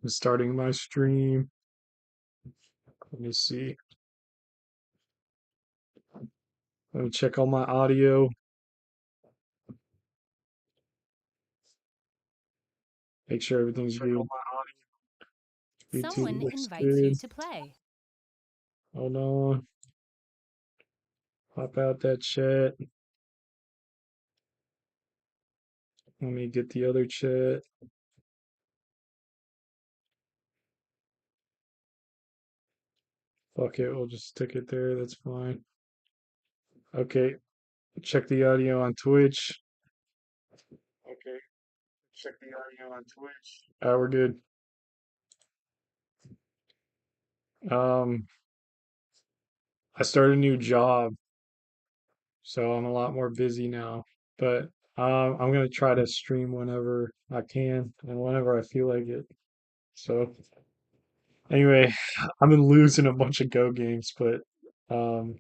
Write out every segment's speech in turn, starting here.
I'm starting my stream. Let me see. Let me check all my audio. Make sure everything's good. YouTube Someone looks invites good. you to play. Hold on. Pop out that chat. Let me get the other chat. Fuck it, we'll just stick it there. That's fine. Okay, check the audio on Twitch. Okay, check the audio on Twitch. We're good. Um, I started a new job, so I'm a lot more busy now. But I'm gonna try to stream whenever I can and whenever I feel like it. So anyway, I've been losing a bunch of Go games, but um,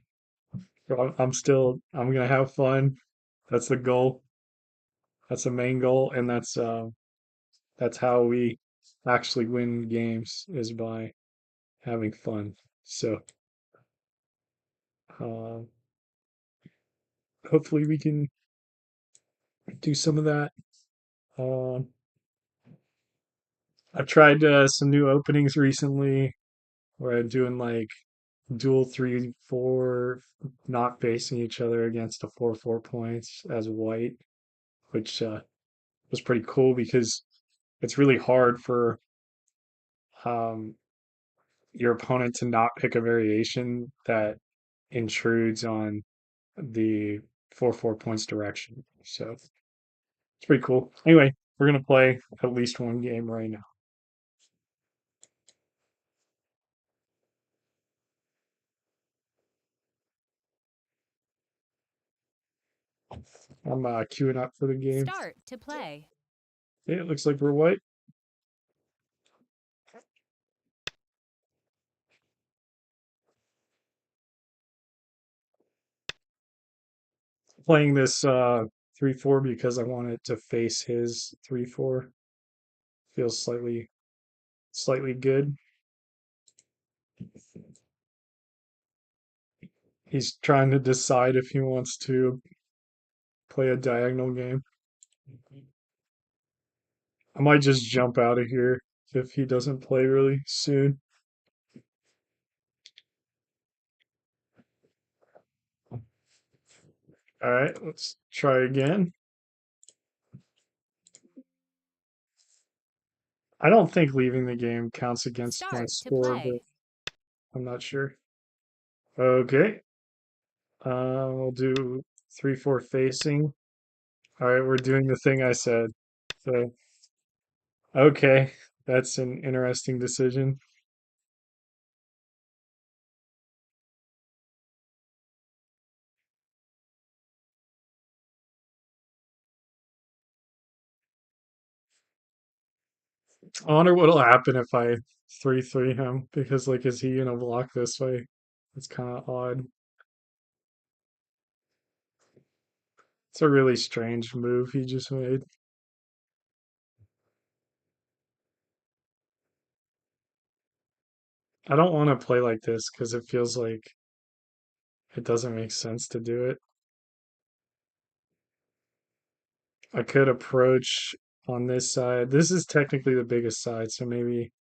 I'm gonna have fun. That's the goal. That's the main goal, and that's how we actually win games is by having fun. So uh, hopefully we can do some of that. Uh, I've tried some new openings recently where I'm doing like dual 3-4, not facing each other against a 4-4 points as white, which was pretty cool because it's really hard for um, your opponent to not pick a variation that intrudes on the 4-4 points direction. So it's pretty cool. Anyway, we're gonna play at least one game right now. I'm queuing up for the game. Start to play. Yeah, it looks like we're white. Playing this 3-4 because I want it to face his 3-4. Feels slightly good. He's trying to decide if he wants to play a diagonal game. I might just jump out of here if he doesn't play really soon. All right, let's try again. I don't think leaving the game counts against my Start to score, but play. I'm not sure. Okay, we'll do 3-4 facing. All right, we're doing the thing I said. So, okay, that's an interesting decision. I wonder what'll happen if I 3-3 him because, like, is he gonna block this way? It's kind of odd. It's a really strange move he just made. I don't want to play like this because it feels like it doesn't make sense to do it. I could approach on this side. This is technically the biggest side, so maybe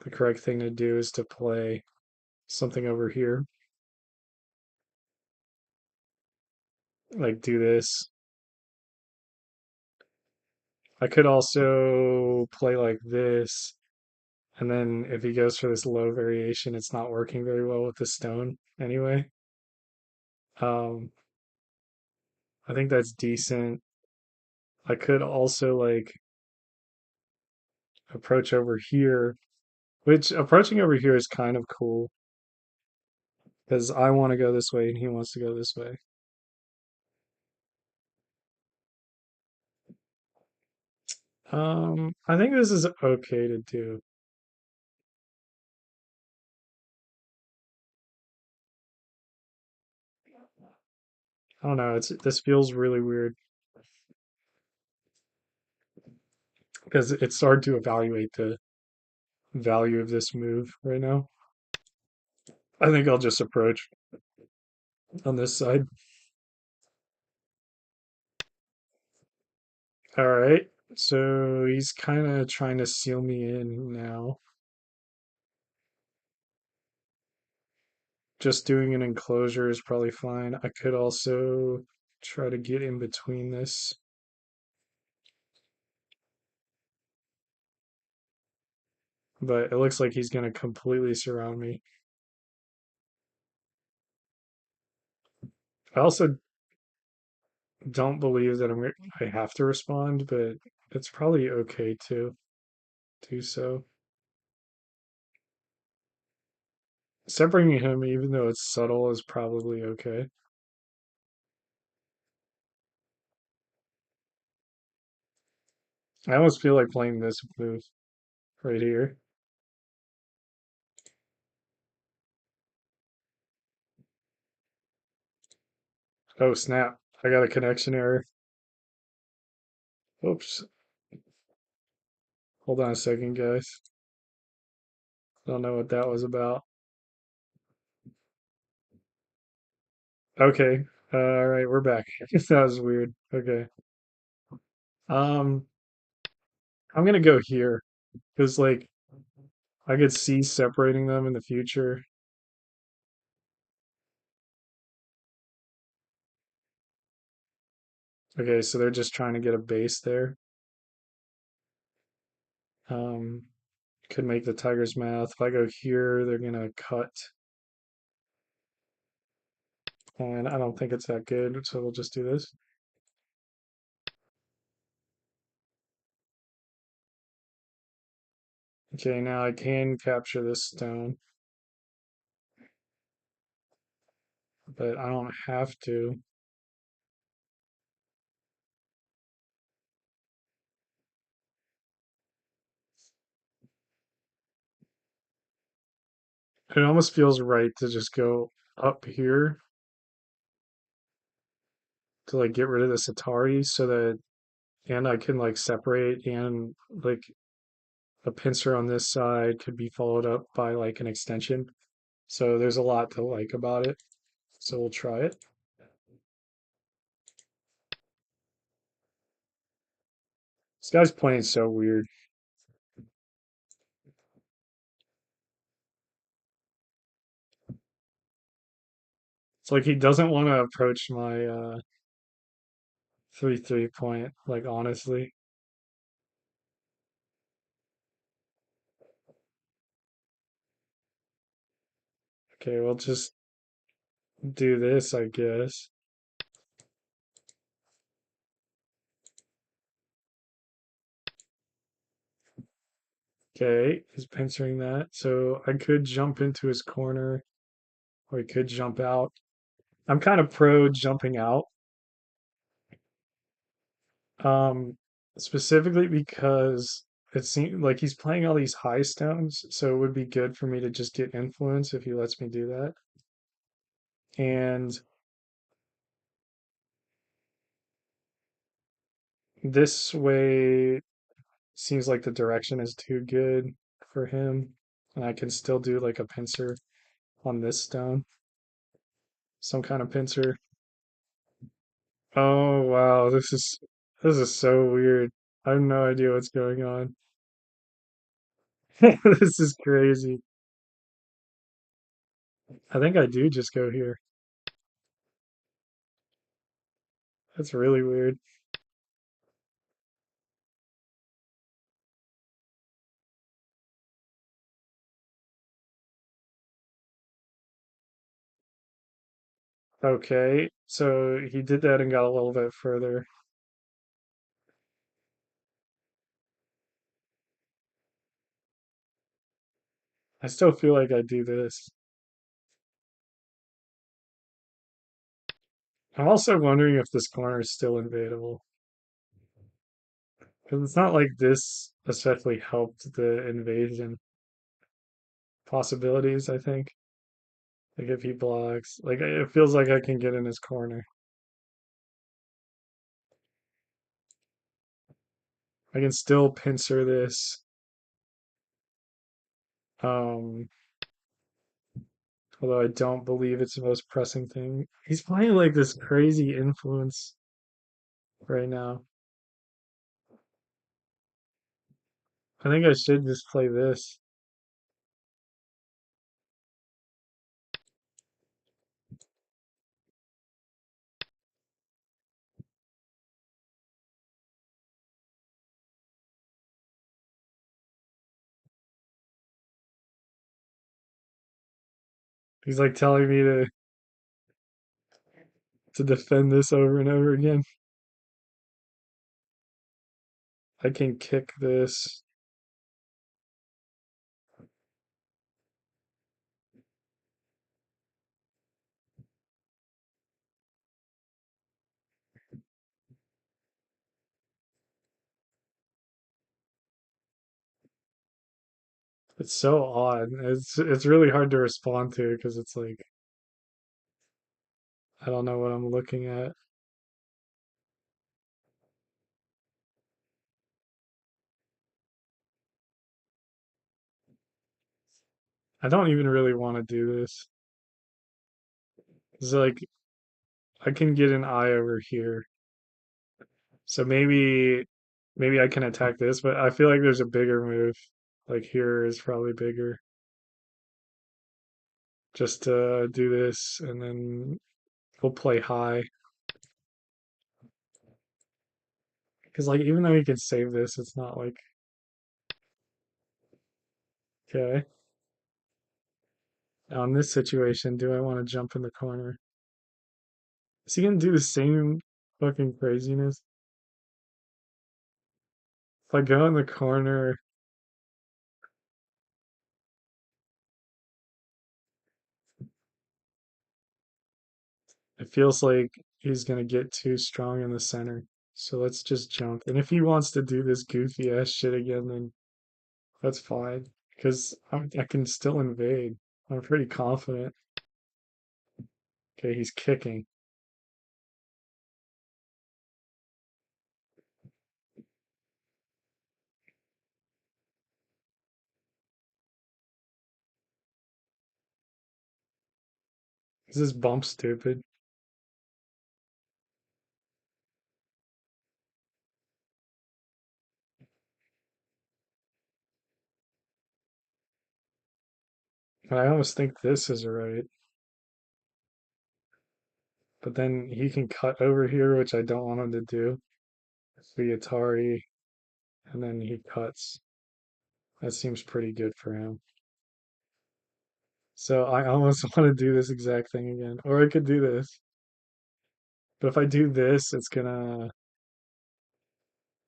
the correct thing to do is to play something over here. Like do this. I could also play like this. And then if he goes for this low variation, it's not working very well with the stone anyway. Um, I think that's decent. I could also like approach over here, which approaching over here is kind of cool because I want to go this way and he wants to go this way. I think this is okay to do. I don't know. This feels really weird because it's hard to evaluate value of this move right now. I think I'll just approach on this side. All right. So he's kind of trying to seal me in now. Just doing an enclosure is probably fine. I could also try to get in between this, but it looks like he's going to completely surround me. I also don't believe that I have to respond, but it's probably okay to do so. Separating him, even though it's subtle, is probably okay. I almost feel like playing this move right here. Oh, snap. I got a connection error. Oops. Hold on a second, guys. I don't know what that was about. Okay. All right, we're back. That was weird. Okay. Um, I'm gonna go here because like I could see separating them in the future. Okay, so they're just trying to get a base there. Um, could make the Tigers math. If I go here, they're gonna cut, and I don't think it's that good, so we'll just do this. Okay, now I can capture this stone, but I don't have to. It almost feels right to just go up here to like get rid of this Atari so that and I can like separate and like a pincer on this side could be followed up by like an extension. So there's a lot to like about it. So we'll try it. This guy's playing so weird. It's like he doesn't want to approach my 3-3 point, like honestly. Okay, we'll just do this, I guess. Okay, he's pincering that. So I could jump into his corner or he could jump out. I'm kind of pro jumping out. Um, specifically because it seems like he's playing all these high stones, so it would be good for me to just get influence if he lets me do that. And this way seems like the direction is too good for him. And I can still do like a pincer on this stone, some kind of pincer. Oh wow, this is so weird. I have no idea what's going on. This is crazy. I think I do just go here. That's really weird. Okay, so he did that and got a little bit further. I still feel like I do this. I'm also wondering if this corner is still invadable. Because it's not like this especially helped the invasion possibilities, I think. Like if he blocks, like it feels like I can get in his corner. I can still pincer this. Um, although I don't believe it's the most pressing thing. He's playing like this crazy influence right now. I think I should just play this. He's like telling me to defend this over and over again. I can kick this. It's so odd. It's really hard to respond to because it's like I don't know what I'm looking at. I don't even really want to do this. It's like I can get an eye over here. So maybe I can attack this, but I feel like there's a bigger move. Like here is probably bigger. Just to do this and then we'll play high. Because like even though he can save this, it's not like okay. Now in this situation, do I want to jump in the corner? Is he gonna do the same fucking craziness? If I go in the corner, it feels like he's gonna get too strong in the center. So let's just jump. And if he wants to do this goofy ass shit again, then that's fine. Because I can still invade. I'm pretty confident. Okay, he's kicking. Is this bump stupid? I almost think this is right. But then he can cut over here, which I don't want him to do. The Atari, and then he cuts. That seems pretty good for him. So I almost want to do this exact thing again. Or I could do this. But if I do this, it's gonna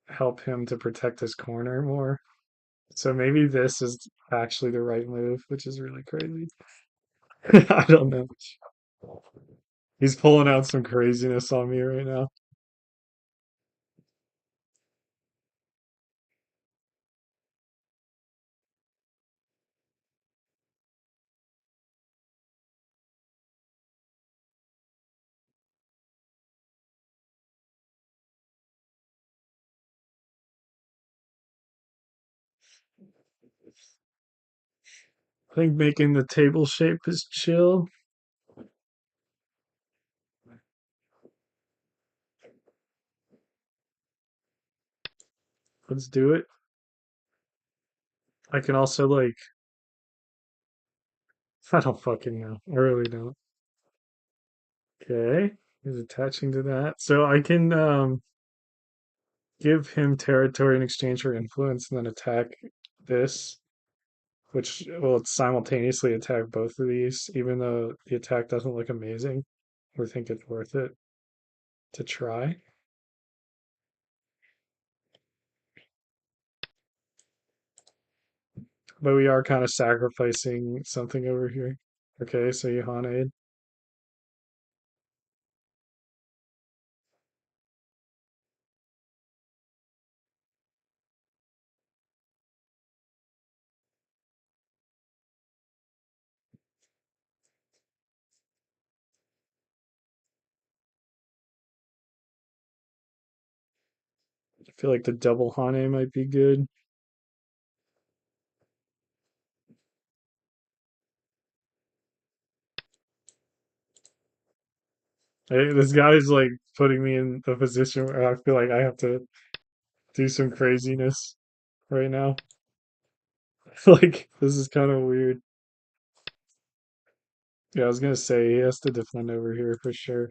help him to protect his corner more. So maybe this is actually the right move, which is really crazy. I don't know. He's pulling out some craziness on me right now. I think making the table shape is chill. Let's do it. I can also like I don't fucking know. I really don't. Okay. He's attaching to that. So I can give him territory in exchange for influence and then attack this, which will simultaneously attack both of these, even though the attack doesn't look amazing. We think it's worth it to try. But we are kind of sacrificing something over here. Okay, so you Hanade. I feel like the double Hane might be good. Hey, this guy's like putting me in a position where I feel like I have to do some craziness right now. Like, this is kind of weird. Yeah, I was gonna say he has to defend over here for sure.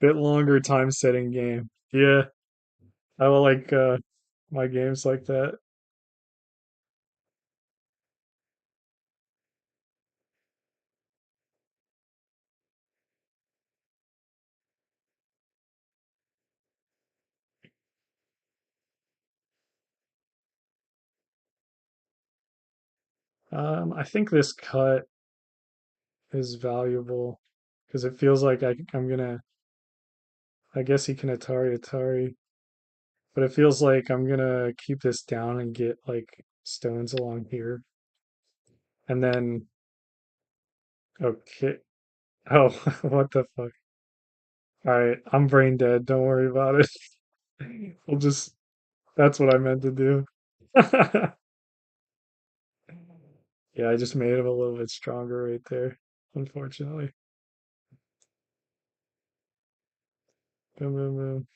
Bit longer time setting game. Yeah, I will like my games like that. I think this cut is valuable because it feels like I'm gonna. I guess he can Atari, but it feels like I'm gonna keep this down and get like stones along here, and then okay. Oh, what the fuck? All right, I'm brain dead. Don't worry about it. We'll just. That's what I meant to do. Yeah, I just made him a little bit stronger right there, unfortunately. Boom, boom, boom.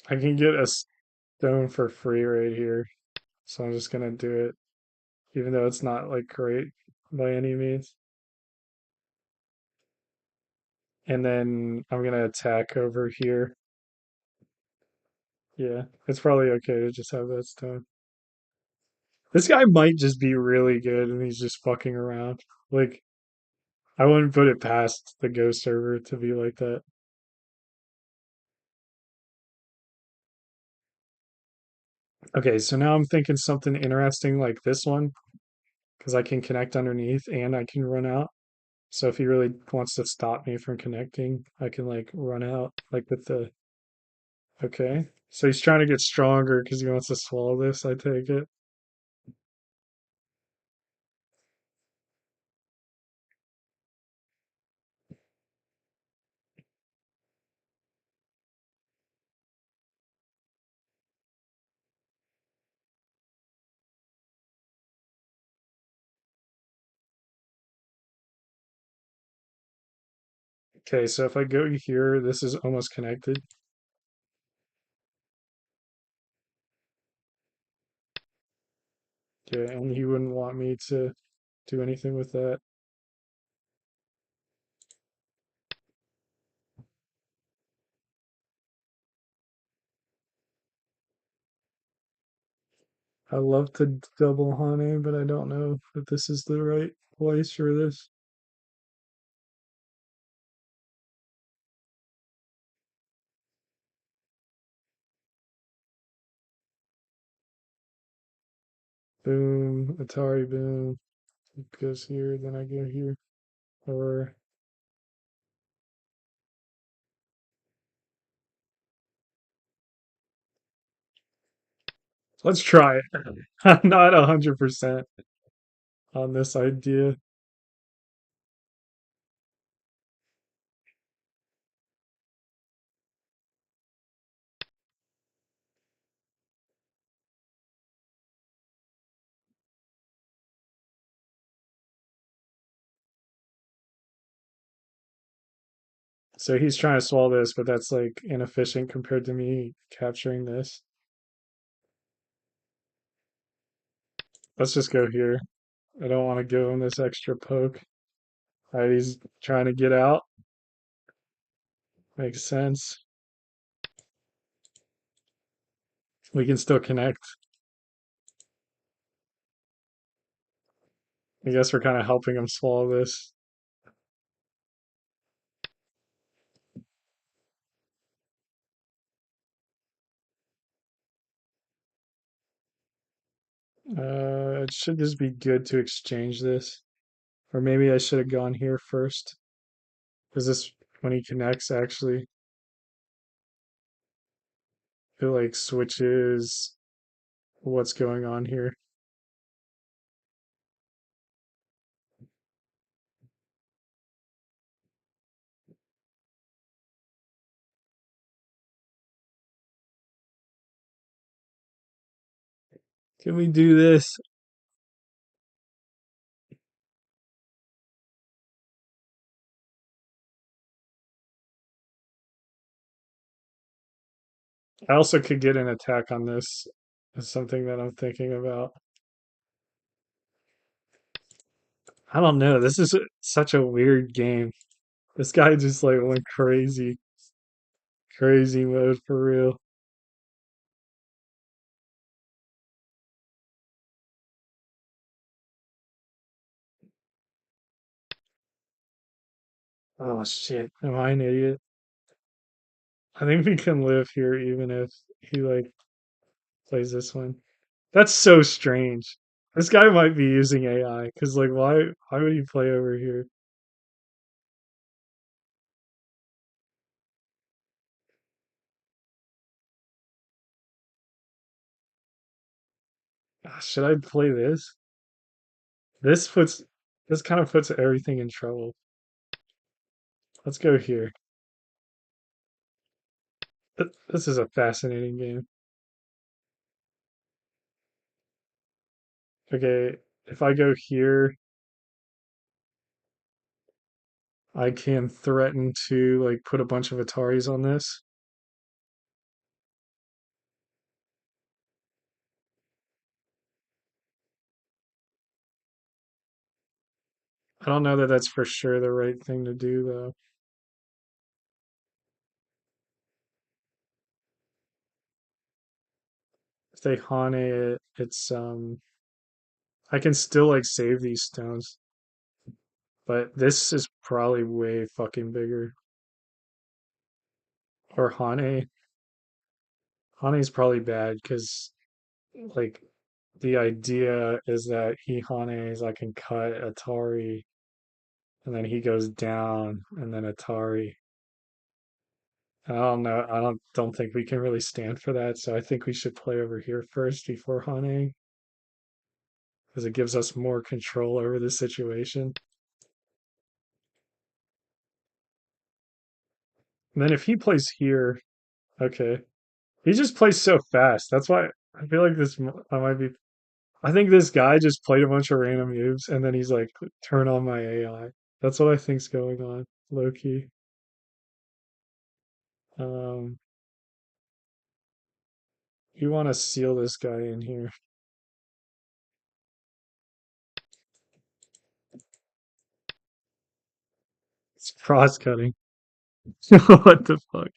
I can get a stone for free right here, so I'm just gonna do it, even though it's not like great by any means. And then I'm gonna attack over here. Yeah, it's probably okay to just have that stone. This guy might just be really good and he's just fucking around. Like, I wouldn't put it past the Go server to be like that. Okay, so now I'm thinking something interesting like this one, because I can connect underneath and I can run out. So if he really wants to stop me from connecting, I can like run out like with the okay. So he's trying to get stronger because he wants to swallow this, I take it. Okay, so if I go here, this is almost connected. Okay, and he wouldn't want me to do anything with that. I love to double honey, but I don't know if this is the right place for this. Boom, Atari boom. It goes here, then I go here. Or let's try it. I'm not 100% on this idea. So he's trying to swallow this, but that's like inefficient compared to me capturing this. Let's just go here. I don't want to give him this extra poke. All right, he's trying to get out. Makes sense. We can still connect. I guess we're kind of helping him swallow this. It should just be good to exchange this. Or maybe I should have gone here first. Because this, when he connects, actually, it like switches what's going on here. Can we do this? I also could get an attack on this. Is something that I'm thinking about. I don't know. This is such a weird game. This guy just like went crazy, crazy mode for real. Oh shit. Am I an idiot? I think we can live here even if he like plays this one. That's so strange. This guy might be using AI because like why would he play over here? Ah, should I play this? This puts this kind of puts everything in trouble. Let's go here. This is a fascinating game. Okay, if I go here, I can threaten to like put a bunch of Ataris on this. I don't know that that's for sure the right thing to do though. If they Hane it, it's I can still like save these stones, but this is probably way fucking bigger. Or Hane. Hane's probably bad because like the idea is that he Hanes I can cut Atari and then he goes down and then Atari. I don't know. I don't think we can really stand for that. So I think we should play over here first before Hane because it gives us more control over the situation. And then if he plays here, okay. He just plays so fast. That's why I feel like I might be. I think this guy just played a bunch of random moves and then he's like, turn on my AI. That's what I think's going on, low key. Um, you want to seal this guy in here. It's cross cutting. What the fuck?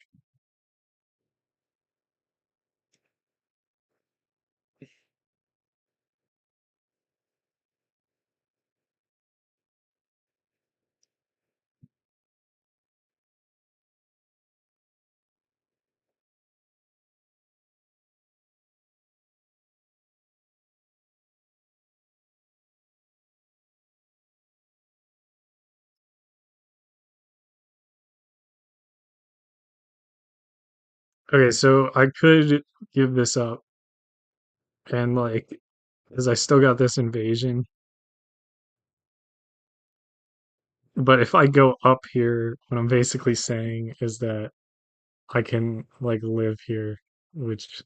Okay, so I could give this up and like, because I still got this invasion. But if I go up here, what I'm basically saying is that I can like live here, which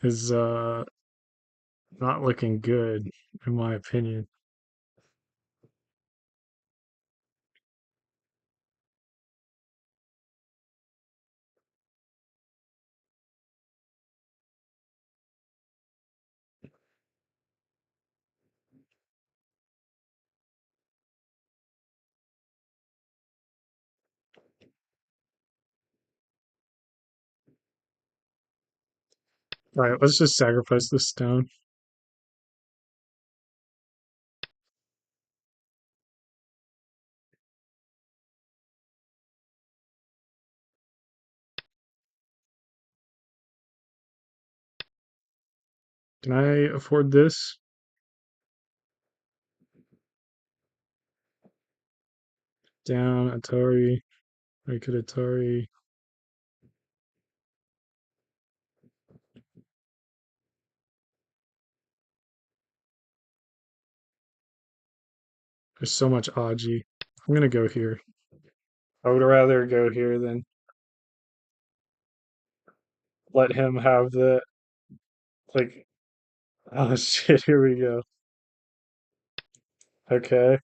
is not looking good in my opinion. All right, let's just sacrifice this stone. Can I afford this? Down, Atari. I could Atari. There's so much Aji. I'm gonna go here. I would rather go here than let him have the like. Oh shit! Here we go. Okay.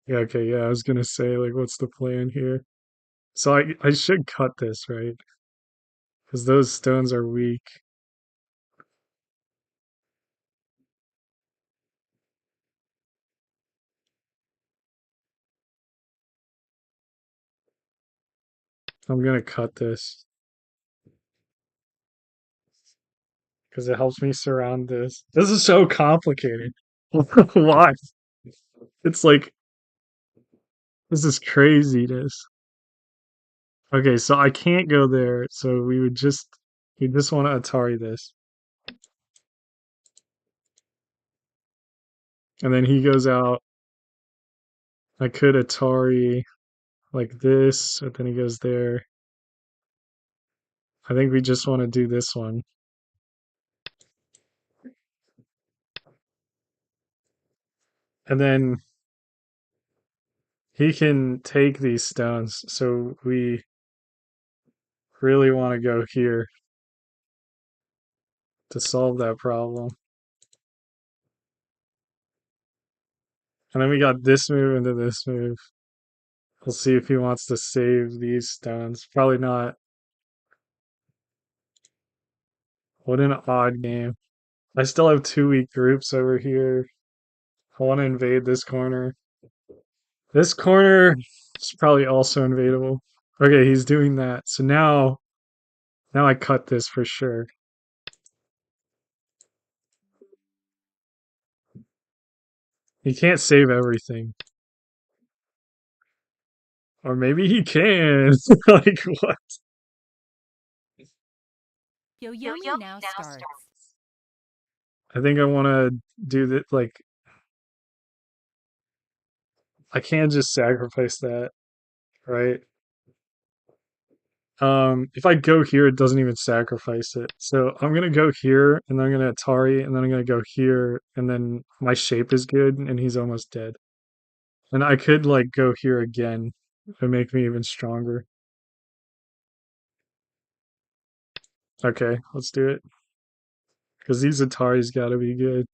Yeah. Okay. Yeah. I was gonna say like, what's the plan here? So I should cut this, right? Because those stones are weak. I'm gonna cut this because it helps me surround this. This is so complicated. Why? It's like this is craziness. Okay, so I can't go there, so we just want to Atari this. And then he goes out. I could Atari like this, but then he goes there. I think we just want to do this one. And then he can take these stones, so we really want to go here to solve that problem. And then we got this move into this move. We'll see if he wants to save these stones. Probably not. What an odd game. I still have two weak groups over here. I want to invade this corner. This corner is probably also invadable. Okay, he's doing that. So now I cut this for sure. He can't save everything. Or maybe he can. Like what? Yo-yoing now starts. I think I want to do that. Like I can't just sacrifice that, right? If I go here, it doesn't even sacrifice it. So I'm gonna go here, and then I'm gonna Atari, and then I'm gonna go here, and then my shape is good, and he's almost dead. And I could like go here again and make me even stronger. Okay, let's do it. Because these Ataris gotta be good.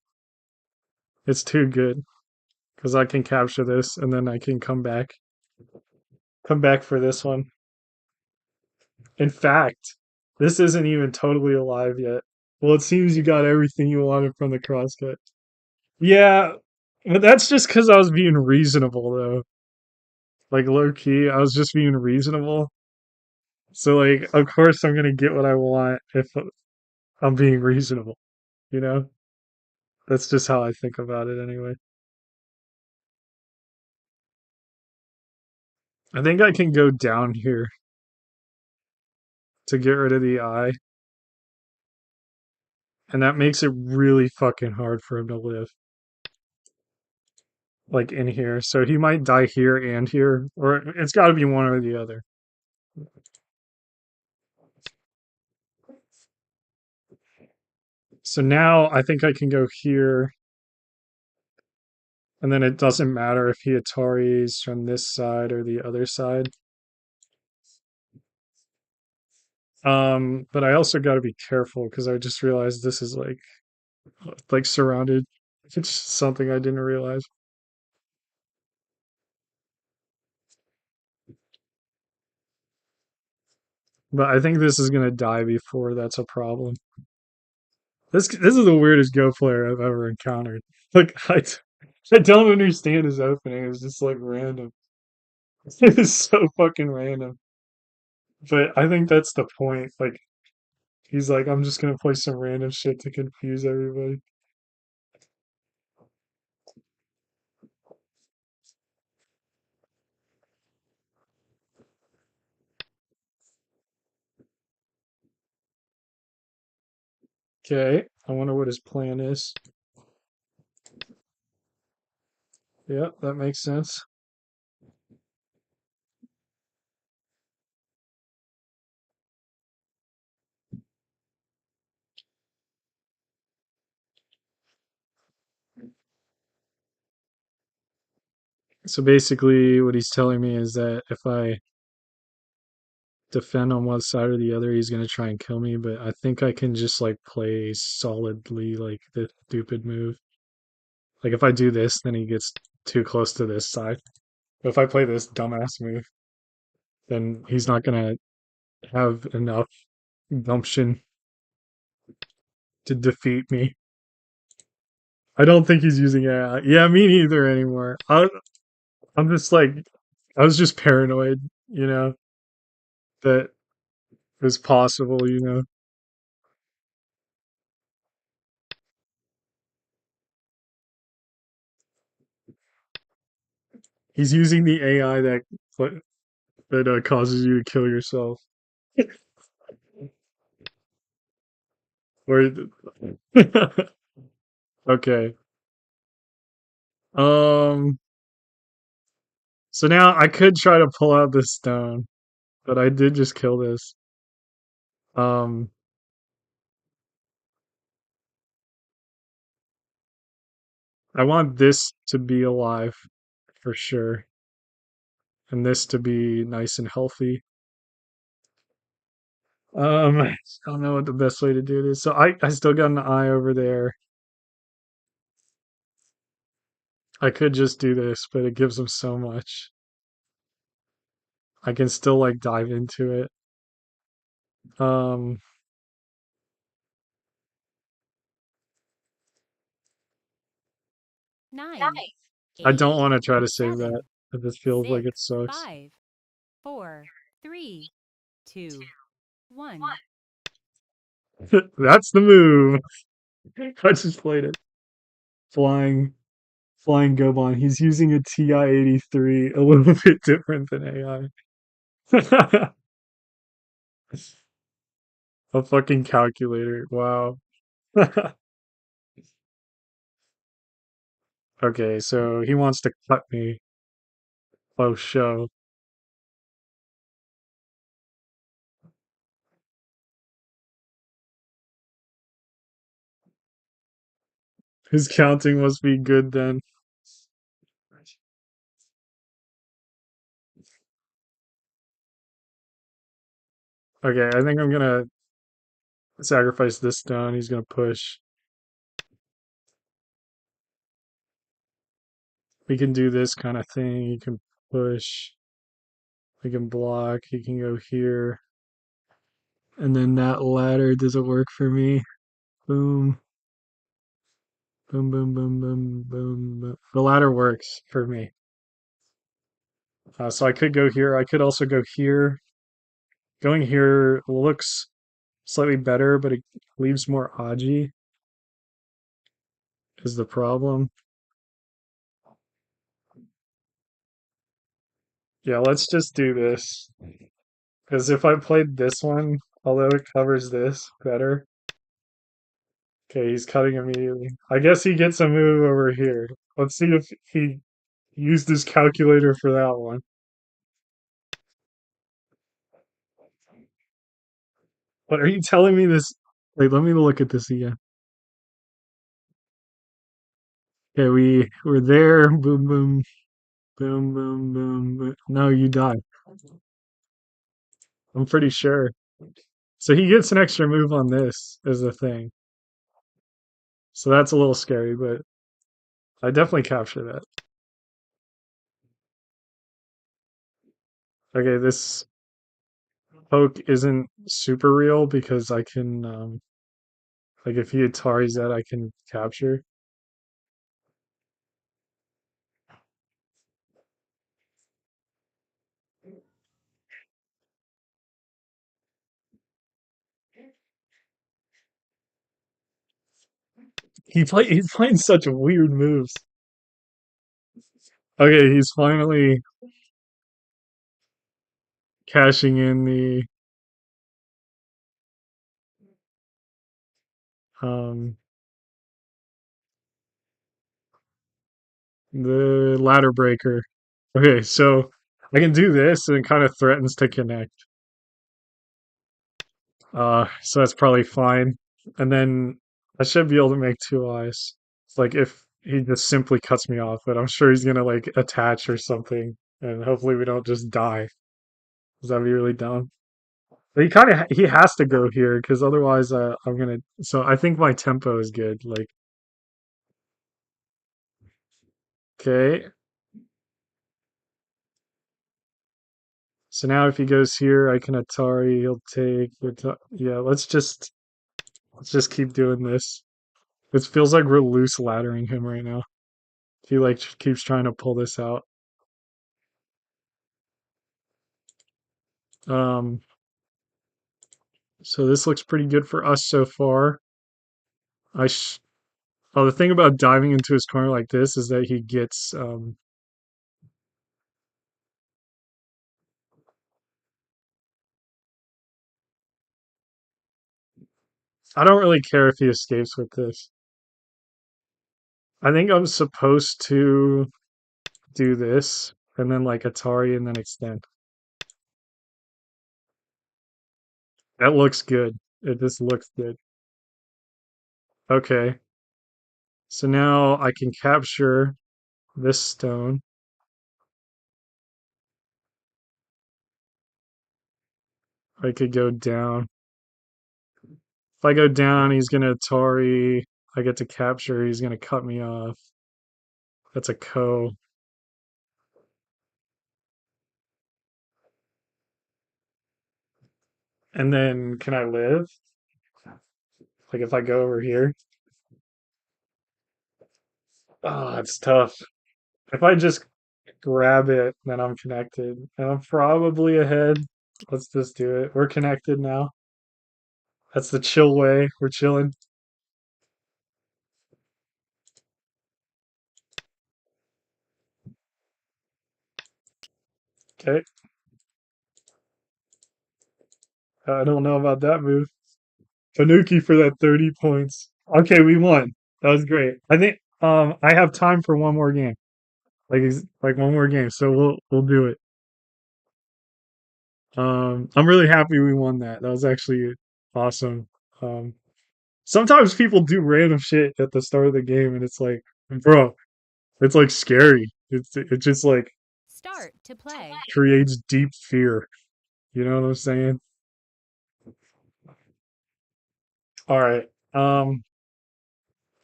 It's too good. Because I can capture this, and then I can come back. Come back for this one. In fact, this isn't even totally alive yet. Well, it seems you got everything you wanted from the crosscut. Yeah, but that's just because I was being reasonable, though. Like, low key, I was just being reasonable. So, like, of course, I'm gonna get what I want if I'm being reasonable, you know? That's just how I think about it anyway. I think I can go down here to get rid of the eye, and that makes it really fucking hard for him to live. Like, in here. So he might die here and here, or it's gotta be one or the other. So now I think I can go here, and then it doesn't matter if he Ataris from this side or the other side. But I also got to be careful because I just realized this is like surrounded. It's something I didn't realize. But I think this is gonna die before that's a problem. This is the weirdest Go player I've ever encountered. Like I don't understand his opening. It's just like random. It's so fucking random. But I think that's the point. Like he's like, I'm just gonna play some random shit to confuse everybody. Okay, I wonder what his plan is. Yeah, that makes sense. So basically, what he's telling me is that if I defend on one side or the other, he's gonna try and kill me, but I think I can just like play solidly like the stupid move. Like if I do this, then he gets too close to this side. But if I play this dumbass move, then he's not gonna have enough gumption to defeat me. I don't think he's using AI. Yeah, me neither anymore. I'm just like, I was just paranoid, that it was possible, He's using the AI that causes you to kill yourself. Or okay. Um. So now I could try to pull out this stone, but I did just kill this. Um. I want this to be alive for sure, and this to be nice and healthy. I don't know what the best way to do this. So I still got an eye over there. I could just do this, but it gives him so much. I can still like dive into it. Um, Nine, I don't eight, want to try to save that. seven, If this feels like it six, sucks. 4, 3, 2, 1. That's the move. I just played it. Flying, flying Gobon. He's using a TI-83, a little bit different than AI. A fucking calculator. Wow. Okay, so he wants to cut me. Oh, show. His counting must be good then. Okay, I think I'm gonna sacrifice this stone. He's gonna push. We can do this kind of thing. He can push. We can block. He can go here. And then that ladder doesn't work for me. Boom. Boom, boom, boom, boom, boom, boom. The ladder works for me. So I could go here. I could also go here. Going here looks slightly better, but it leaves more Aji is the problem. Yeah, let's just do this. Because if I played this one, although it covers this better, okay, he's cutting immediately. I guess he gets a move over here. Let's see if he used his calculator for that one. But are you telling me this? Wait, let me look at this again. Okay, we're there. Boom, boom, boom, boom, boom, boom. No, you die. I'm pretty sure. So he gets an extra move on this as a thing. So that's a little scary, but I definitely capture that. Okay, this poke isn't super real because I can like if he Atari's that I can capture. He's playing such weird moves. Okay, he's finally cashing in um the ladder breaker. Okay, so I can do this and it kind of threatens to connect. So that's probably fine. And then I should be able to make two eyes. It's like if he just simply cuts me off, but I'm sure he's gonna like attach or something, and hopefully we don't just die. Because that'd be really dumb. he has to go here because otherwise I'm gonna. So I think my tempo is good. Like, okay, so now if he goes here, I can Atari. He'll take. Yeah, let's just keep doing this. It feels like we're loose laddering him right now. He like keeps trying to pull this out. Um, so this looks pretty good for us so far. I sh Oh, the thing about diving into his corner like this is that he gets I don't really care if he escapes with this. I think I'm supposed to do this and then like Atari and then extend. That looks good. It just looks good. Okay. So now I can capture this stone. I could go down. If I go down, he's gonna Atari. I get to capture. He's gonna cut me off. That's a ko. And then can I live? Like if I go over here? Oh, it's tough. If I just grab it, then I'm connected. And I'm probably ahead. Let's just do it. We're connected now. That's the chill way. We're chilling. Okay. I don't know about that move. Tanuki for that 30 points. Okay, we won. That was great. I think I have time for one more game. Like one more game. So we'll do it. I'm really happy we won that. That was actually awesome. Um Sometimes people do random shit at the start of the game and it's like, bro, it's like scary. It just like Start to play. creates deep fear. You know what I'm saying? All right.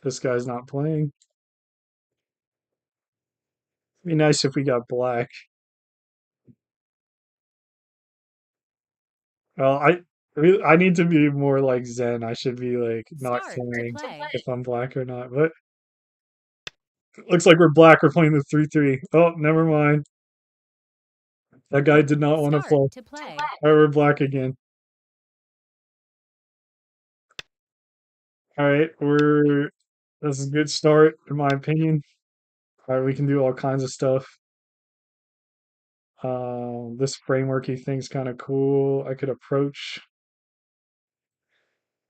This guy's not playing. Be nice if we got black. Well, I need to be more like Zen. I should be like not Start to caring play. if I'm black or not. But looks like we're black. We're playing the 3-3. Oh, never mind. That guy did not want to Start play. to play. All right, we're black again. All right, that's a good start in my opinion. All right, we can do all kinds of stuff. This frameworky thing's kind of cool. I could approach.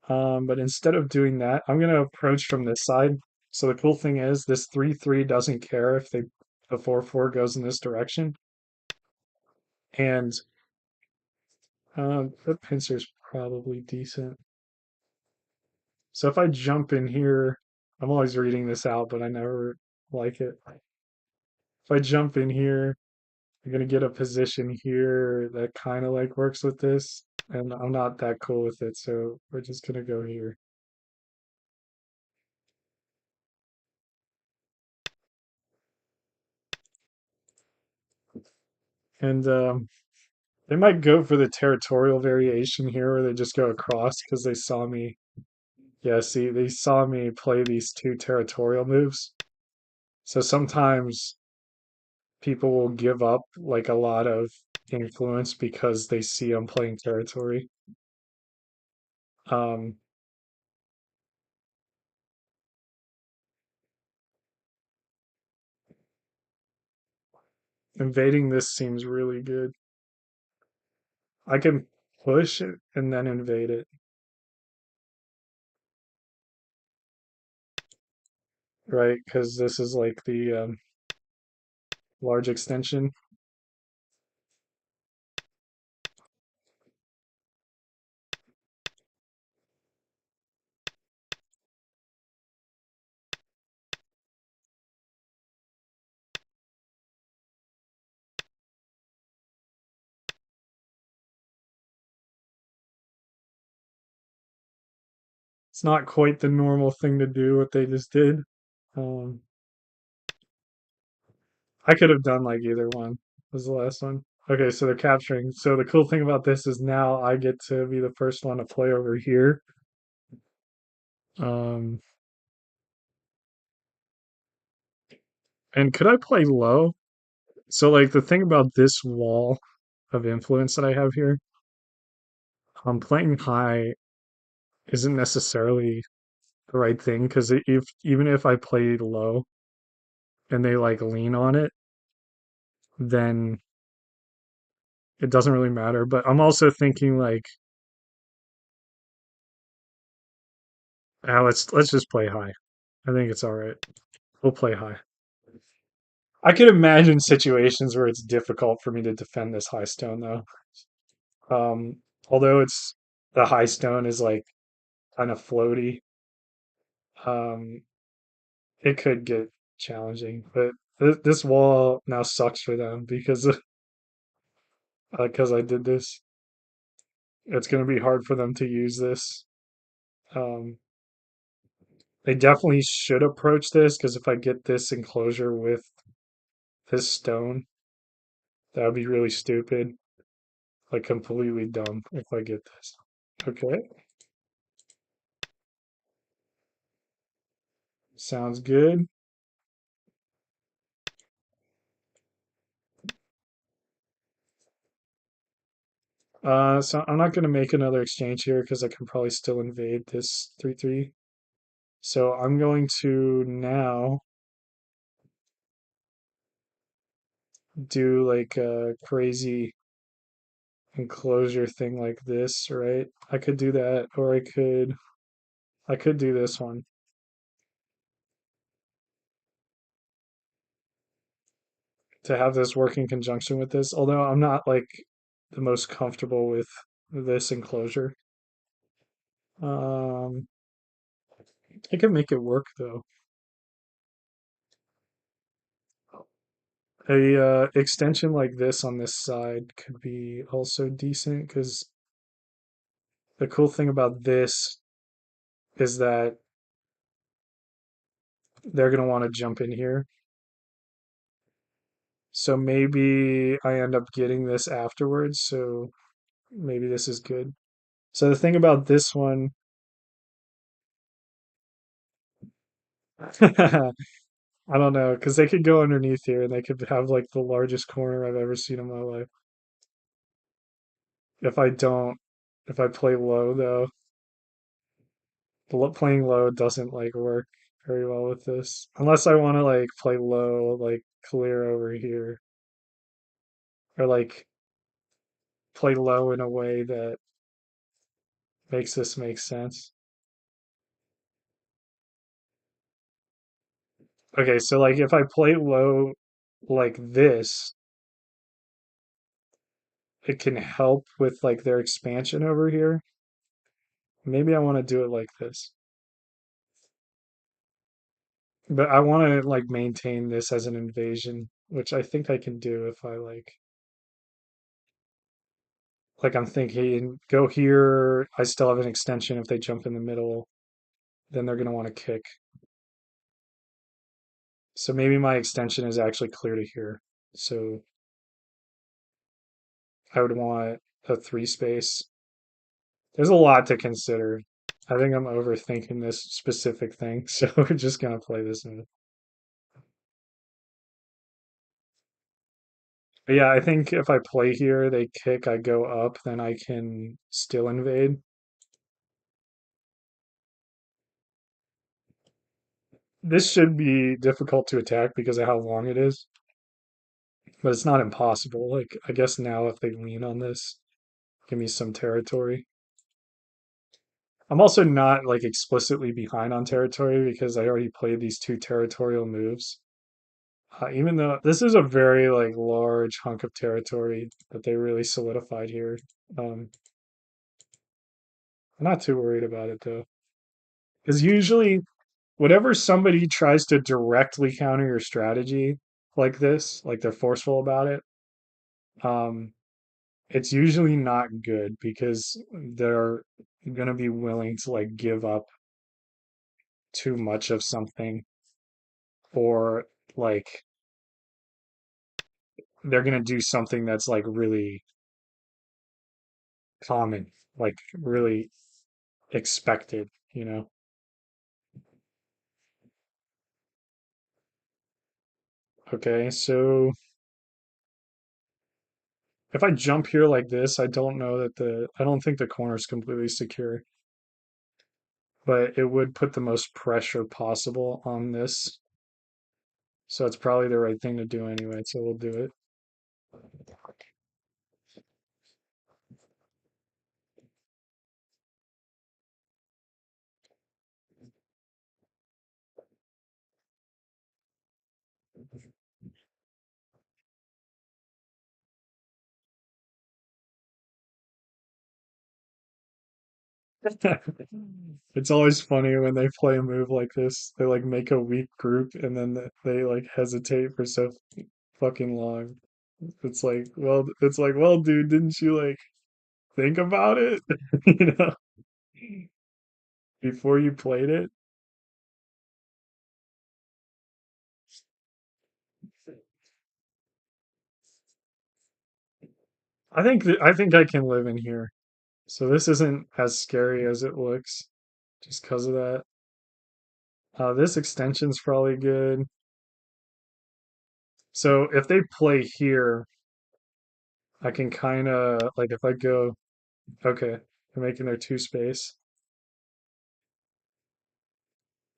But instead of doing that, I'm gonna approach from this side. So the cool thing is this 3-3 doesn't care if the 4-4 goes in this direction. And the pincer's probably decent. So if I jump in here, I'm always reading this out, but I never like it. If I jump in here, I'm gonna get a position here that kind of like works with this, and I'm not that cool with it, so we're just gonna go here. And they might go for the territorial variation here where they just go across because they saw me. Yeah, see, they saw me play these two territorial moves. So sometimes people will give up like a lot of influence because they see I'm playing territory. Um, Invading this seems really good. I can push it and then invade it, right? Because this is like the large extension. It's not quite the normal thing to do what they just did. Um, I could have done like either one. Was the last one. Okay, so they're capturing. So the cool thing about this is now I get to be the first one to play over here. Um, and could I play low? So like the thing about this wall of influence that I have here, playing high isn't necessarily the right thing because if even if I played low and they like lean on it, then it doesn't really matter. But I'm also thinking like, let's just play high. I think it's all right. We'll play high. I can imagine situations where it's difficult for me to defend this high stone though. Um, although it's the high stone is like kind of floaty. Um, it could get challenging, but this wall now sucks for them because I did this. It's going to be hard for them to use this. Um, they definitely should approach this because if I get this enclosure with this stone, that would be really stupid, like completely dumb if I get this. Okay, sounds good. So I'm not going to make another exchange here because I can probably still invade this 3-3. So I'm going to now do like a crazy enclosure thing like this, right? I could do that, or I could do this one to have this work in conjunction with this, although I'm not like the most comfortable with this enclosure. Um, I can make it work though. A extension like this on this side could be also decent because the cool thing about this is that they're going to want to jump in here. So maybe I end up getting this afterwards. So maybe this is good. So the thing about this one, I don't know, because they could go underneath here and they could have like the largest corner I've ever seen in my life. If I don't, if I play low though, playing low doesn't like work very well with this. Unless I want to like play low, like clear over here, or like play low in a way that makes this make sense. Okay, so like if I play low like this, it can help with like their expansion over here. Maybe I want to do it like this. But I want to like maintain this as an invasion, which I think I can do if I like I'm thinking go here, I still have an extension if they jump in the middle, then they're going to want to kick. So maybe my extension is actually clear to here. So I would want a three space. There's a lot to consider. I think I'm overthinking this specific thing, so we're just gonna play this move. But yeah, I think if I play here, they kick, I go up, then I can still invade. This should be difficult to attack because of how long it is, but it's not impossible. Like, I guess now if they lean on this, give me some territory. I'm also not like explicitly behind on territory because I already played these two territorial moves. Even though this is a very like large hunk of territory that they really solidified here. Um, I'm not too worried about it though, because usually whenever somebody tries to directly counter your strategy like this, like they're forceful about it, um, it's usually not good because they're going to be willing to like give up too much of something, or like they're gonna do something that's like really common, like really expected, you know? Okay, so if I jump here like this, I don't know that I don't think the corner is completely secure, but it would put the most pressure possible on this. So it's probably the right thing to do anyway, so we'll do it. It's always funny when they play a move like this. They like make a weak group and then they like hesitate for so fucking long. It's like, well, dude, didn't you like think about it? You know, before you played it? I think I can live in here. So this isn't as scary as it looks just because of that. This extension's probably good. So if they play here, I can kind of like if I go, okay, they're making their two space.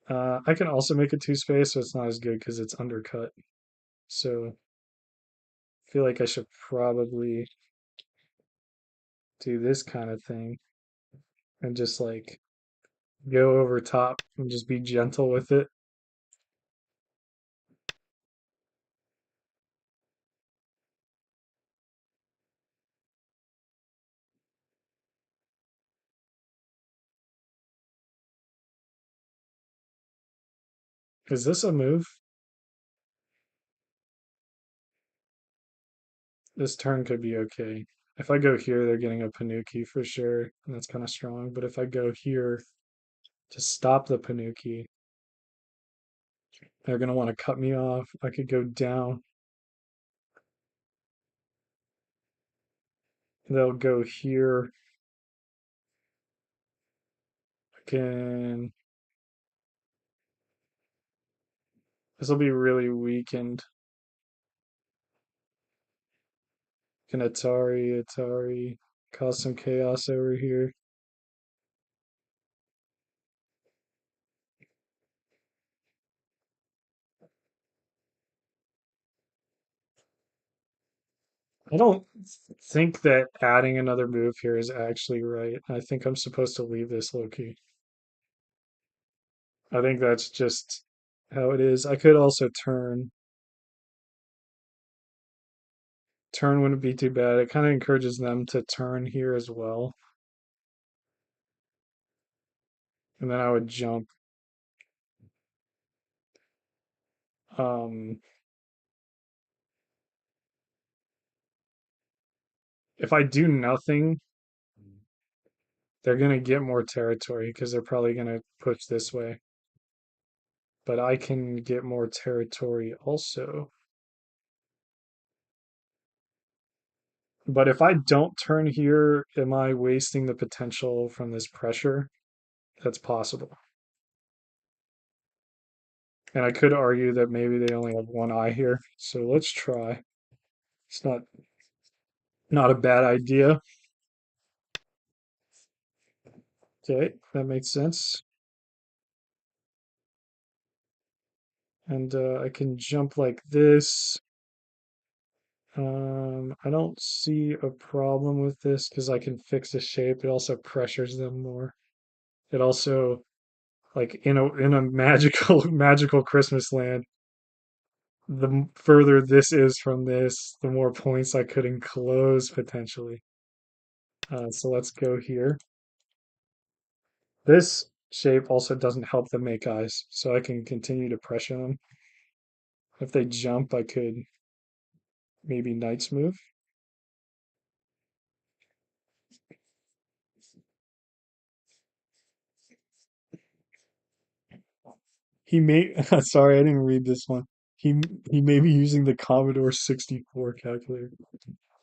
I can also make a two space, so it's not as good because it's undercut. So I feel like I should probably do this kind of thing and just like go over top and just be gentle with it. Is this a move? This turn could be okay. If I go here, they're getting a Panuki for sure, and that's kind of strong. But if I go here to stop the Panuki, they're gonna want to cut me off. I could go down. They'll go here. I can. This will be really weakened. Can Atari, cause some chaos over here. I don't think that adding another move here is actually right. I think I'm supposed to leave this low key. I think that's just how it is. I could also turn. Turn wouldn't be too bad. It kind of encourages them to turn here as well. And then I would jump. Um, if I do nothing, they're going to get more territory because they're probably going to push this way. But I can get more territory also. But if I don't turn here, am I wasting the potential from this pressure? That's possible. And I could argue that maybe they only have one eye here. So let's try. It's not a bad idea. Okay, that makes sense. And I can jump like this. I don't see a problem with this because I can fix the shape. It also pressures them more. It also, like in a magical magical Christmas land, further this is from this, the more points I could enclose potentially. So let's go here. This shape also doesn't help them make eyes, so I can continue to pressure them. If they jump, I could maybe Knight's move. He may sorry, I didn't read this one. He he may be using the Commodore 64 calculator.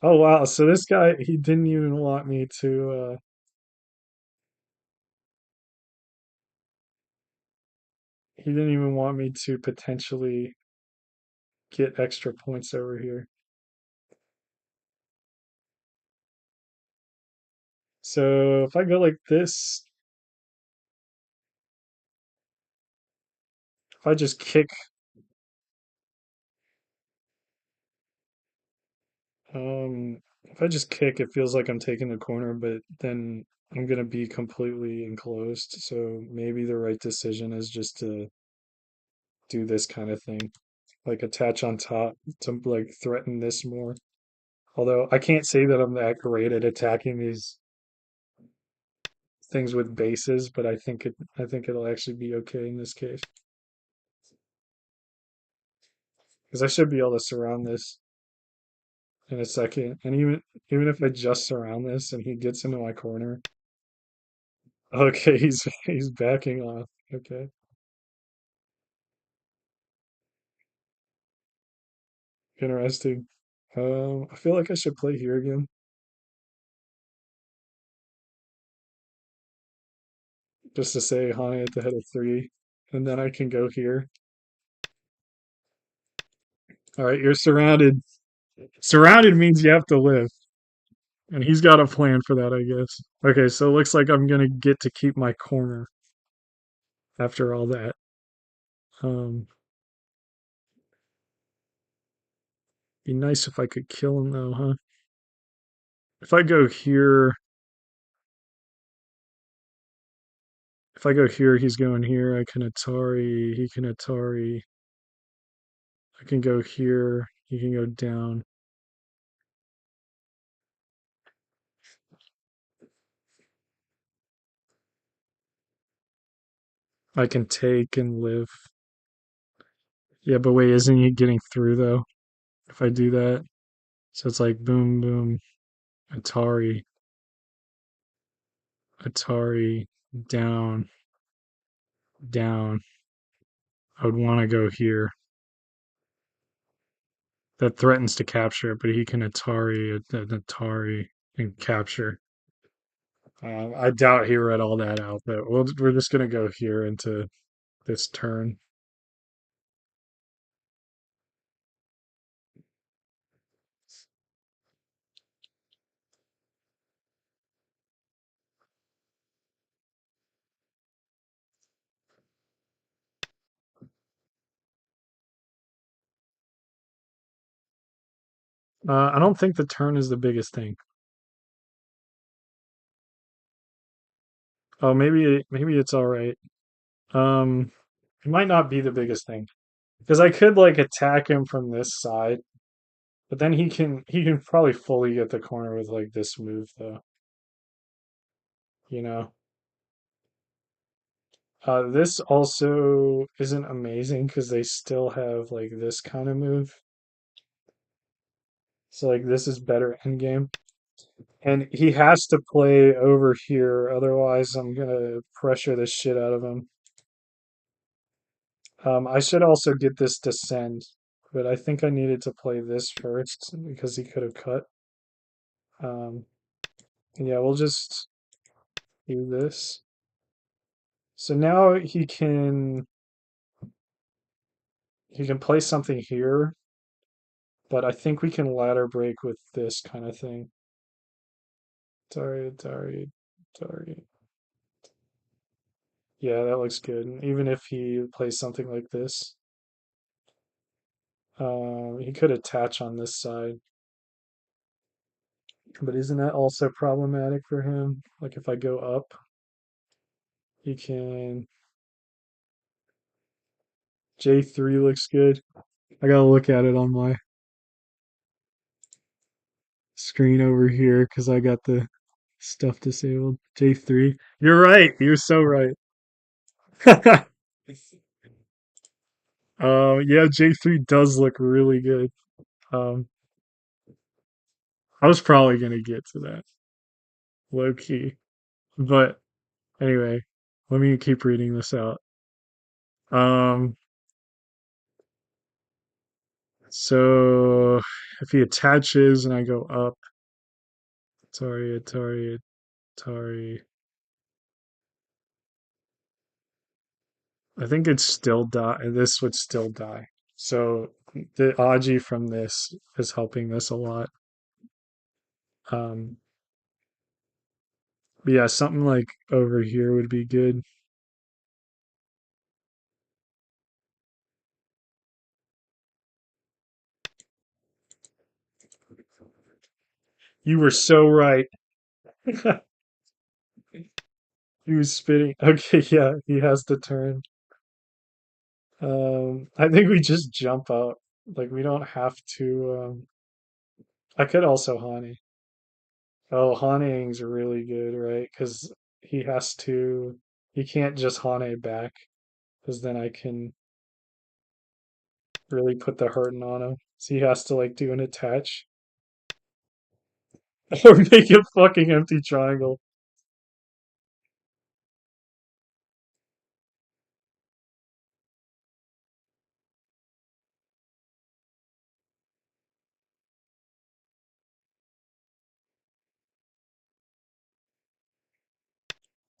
Oh wow, so this guy he didn't even want me to he didn't even want me to potentially get extra points over here. So if I go like this, if I just kick if I just kick, it feels like I'm taking the corner, but then I'm gonna be completely enclosed. So maybe the right decision is just to do this kind of thing, like attach on top to like threaten this more. Although I can't say that I'm that great at attacking these things with bases, but I think it'll actually be okay in this case because I should be able to surround this in a second. And even if I just surround this and he gets into my corner, okay, he's backing off. Okay, interesting. I feel like I should play here again just to say Hane at the head of three, and then I can go here. All right, you're surrounded. Surrounded means you have to live. And he's got a plan for that, I guess. Okay, so it looks like I'm gonna get to keep my corner after all that. Um, be nice if I could kill him though, huh? If I go here, if I go here, he's going here. I can Atari, he can Atari. I can go here, he can go down. I can take and live. Yeah, but wait, isn't he getting through though? If I do that, so it's like boom, boom, Atari, Atari, down, down. I would want to go here. That threatens to capture it, but he can Atari an Atari and capture. I doubt he read all that out, but we're just gonna go here into this turn. I don't think the turn is the biggest thing. Oh, maybe it's all right. Um, it might not be the biggest thing because I could like attack him from this side, but then he can probably fully get the corner with like this move though. You know. This also isn't amazing because they still have like this kind of move. So like this is better end game. And he has to play over here, otherwise I'm gonna pressure the shit out of him. I should also get this to send, but I think I needed to play this first because he could have cut. Um, yeah, we'll just do this. So now he can play something here, but I think we can ladder break with this kind of thing. Sorry. Yeah, that looks good. And even if he plays something like this, he could attach on this side. But isn't that also problematic for him? Like if I go up, he can J3 looks good. I gotta look at it on my screen over here because I got the stuff disabled. J3. You're right. You're so right. Yeah, J3 does look really good. Um, I was probably gonna get to that low key, but anyway, let me keep reading this out. Um, so if he attaches and I go up, Atari, Atari, Atari. I think it's still die. This would still die. So the Aji from this is helping this a lot. Um, but yeah, something like over here would be good. You were so right. He was spitting. Okay, yeah, he has the turn. I think we just jump out. Like we don't have to. I could also Hane. Oh, Haneing's really good, right? Because he has to. He can't just Hane back, because then I can really put the hurting on him. So he has to like do an attach or make a fucking empty triangle.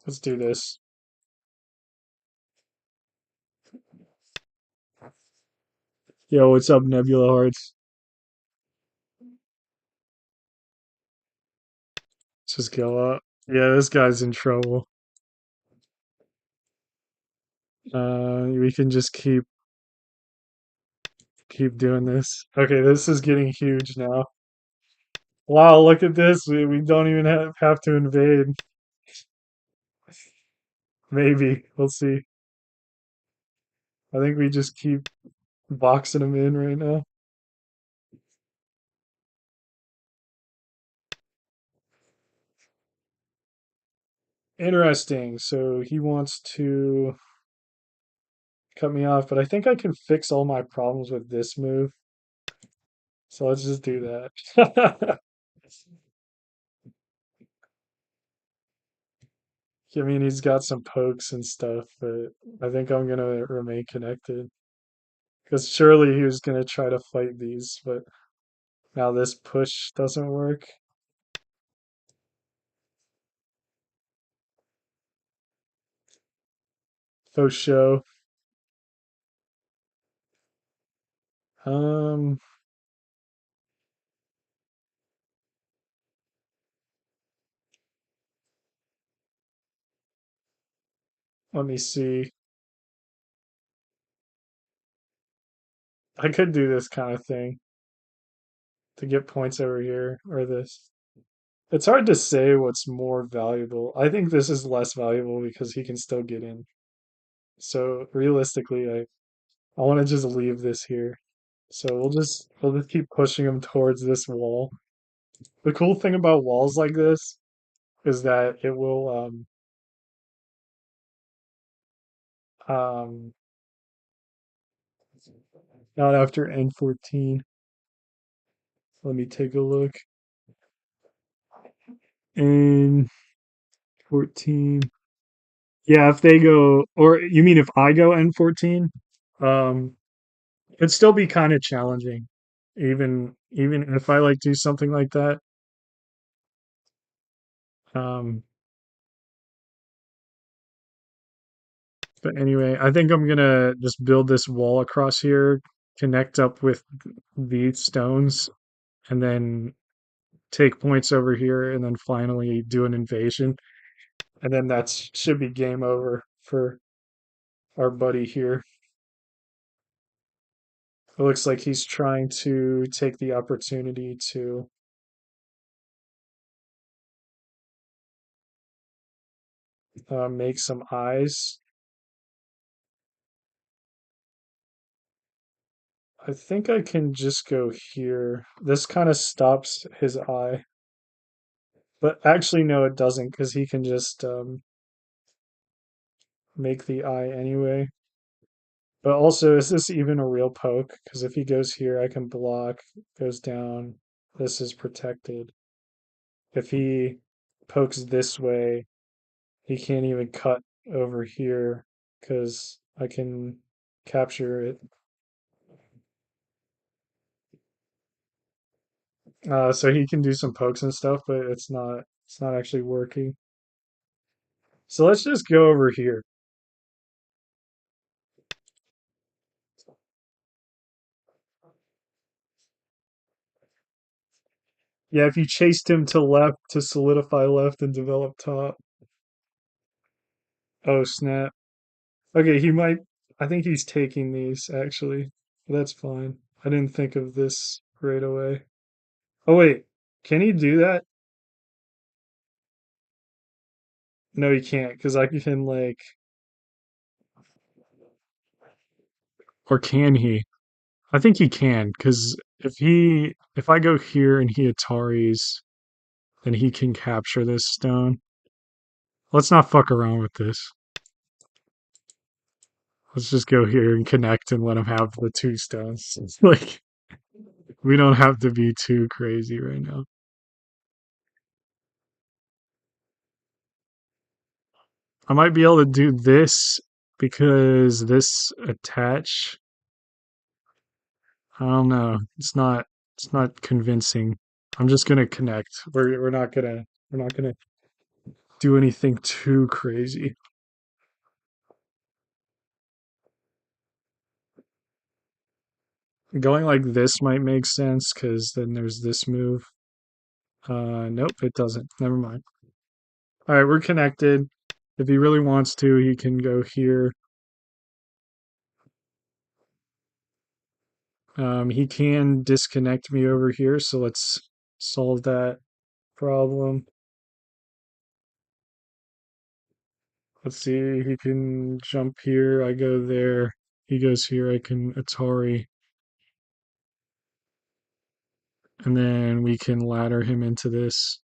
Let's do this. Yo, what's up, Nebula Hearts? Let's just go up. Yeah, this guy's in trouble. We can just keep doing this. Okay, this is getting huge now. Wow, look at this. We don't even have to invade. Maybe. We'll see. I think we just keep boxing them in right now. Interesting. So he wants to cut me off, but I think I can fix all my problems with this move. So let's just do that. I mean, he's got some pokes and stuff, but I think I'm gonna remain connected. Because surely he was gonna try to fight these, but now this push doesn't work. Faux show. Um, Let me see. I could do this kind of thing to get points over here, or this. It's hard to say what's more valuable. I think this is less valuable because he can still get in. So realistically, I want to just leave this here. So we'll just keep pushing him towards this wall. The cool thing about walls like this is that it will um not after N14. Let me take a look. N14. Yeah, if they go, or you mean if I go N14? Um, it'd still be kind of challenging, even if I like do something like that. Um, but anyway, I think I'm gonna just build this wall across here, connect up with these stones, and then take points over here, and then finally do an invasion, and then should be game over for our buddy here. It looks like he's trying to take the opportunity to make some eyes. I think I can just go here. This kind of stops his eye. But actually, no, it doesn't, because he can just make the eye anyway. But also, is this even a real poke? Because if he goes here, I can block, goes down. This is protected. If he pokes this way, he can't even cut over here, because I can capture it. So he can do some pokes and stuff, but it's not actually working. So let's just go over here. Yeah, if you chased him to left to solidify left and develop top. Oh, snap. Okay, he might. I think he's taking these actually. That's fine. I didn't think of this right away. Oh, wait. Can he do that? No, he can't, because I can, like. Or can he? I think he can, because if I go here and he Ataris, then he can capture this stone. Let's not fuck around with this. Let's just go here and connect and let him have the two stones. Like, we don't have to be too crazy right now. I might be able to do this because this attach, I don't know. It's not convincing. I'm just gonna connect. We're not gonna do anything too crazy. Going like this might make sense because then there's this move. Nope, it doesn't. Never mind. All right, we're connected. If he really wants to, he can go here. He can disconnect me over here, so let's solve that problem. Let's see, he can jump here, I go there. He goes here, I can Atari. And then we can ladder him into this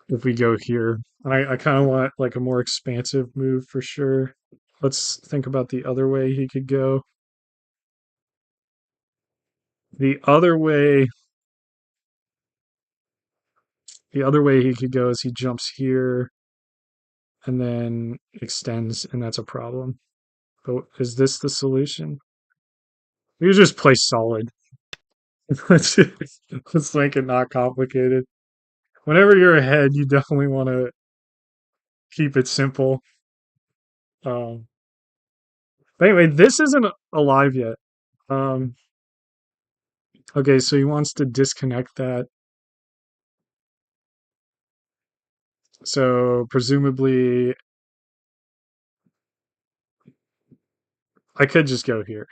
if we go here. And I kind of want like a more expansive move for sure. Let's think about the other way he could go. The other way, the other way he could go is he jumps here and then extends, and that's a problem. But is this the solution? You just play solid. let's let's make it not complicated. Whenever you're ahead, you definitely want to keep it simple. Um, but anyway, this isn't alive yet. Um, okay, so he wants to disconnect that. So presumably, I could just go here,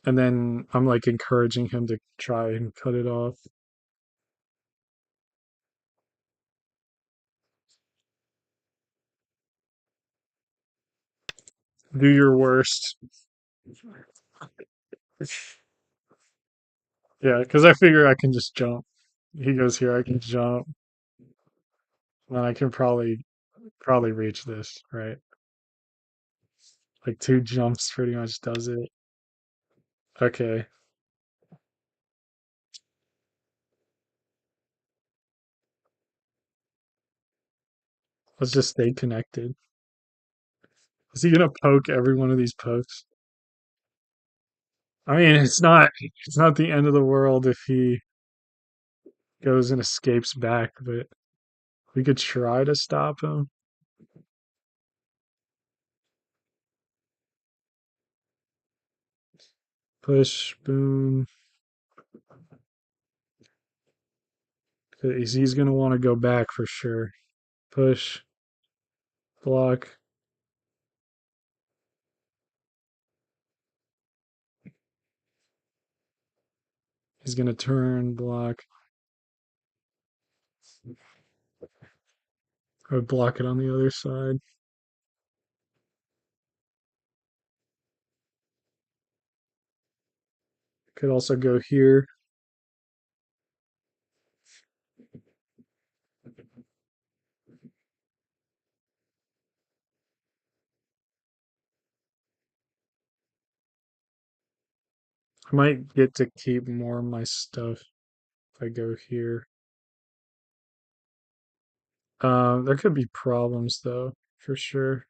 and then I'm like encouraging him to try and cut it off. Do your worst. Yeah, because I figure I can just jump. He goes here, I can jump, and I can probably reach this, right? Like two jumps pretty much does it. Okay, let's just stay connected. Is he gonna poke every one of these pokes? I mean, it's not the end of the world if he goes and escapes back, but we could try to stop him. Push, boom. 'Cause he's gonna want to go back for sure. Push, block. He's gonna turn, block, or block it on the other side. Could also go here. I might get to keep more of my stuff if I go here. There could be problems though, for sure.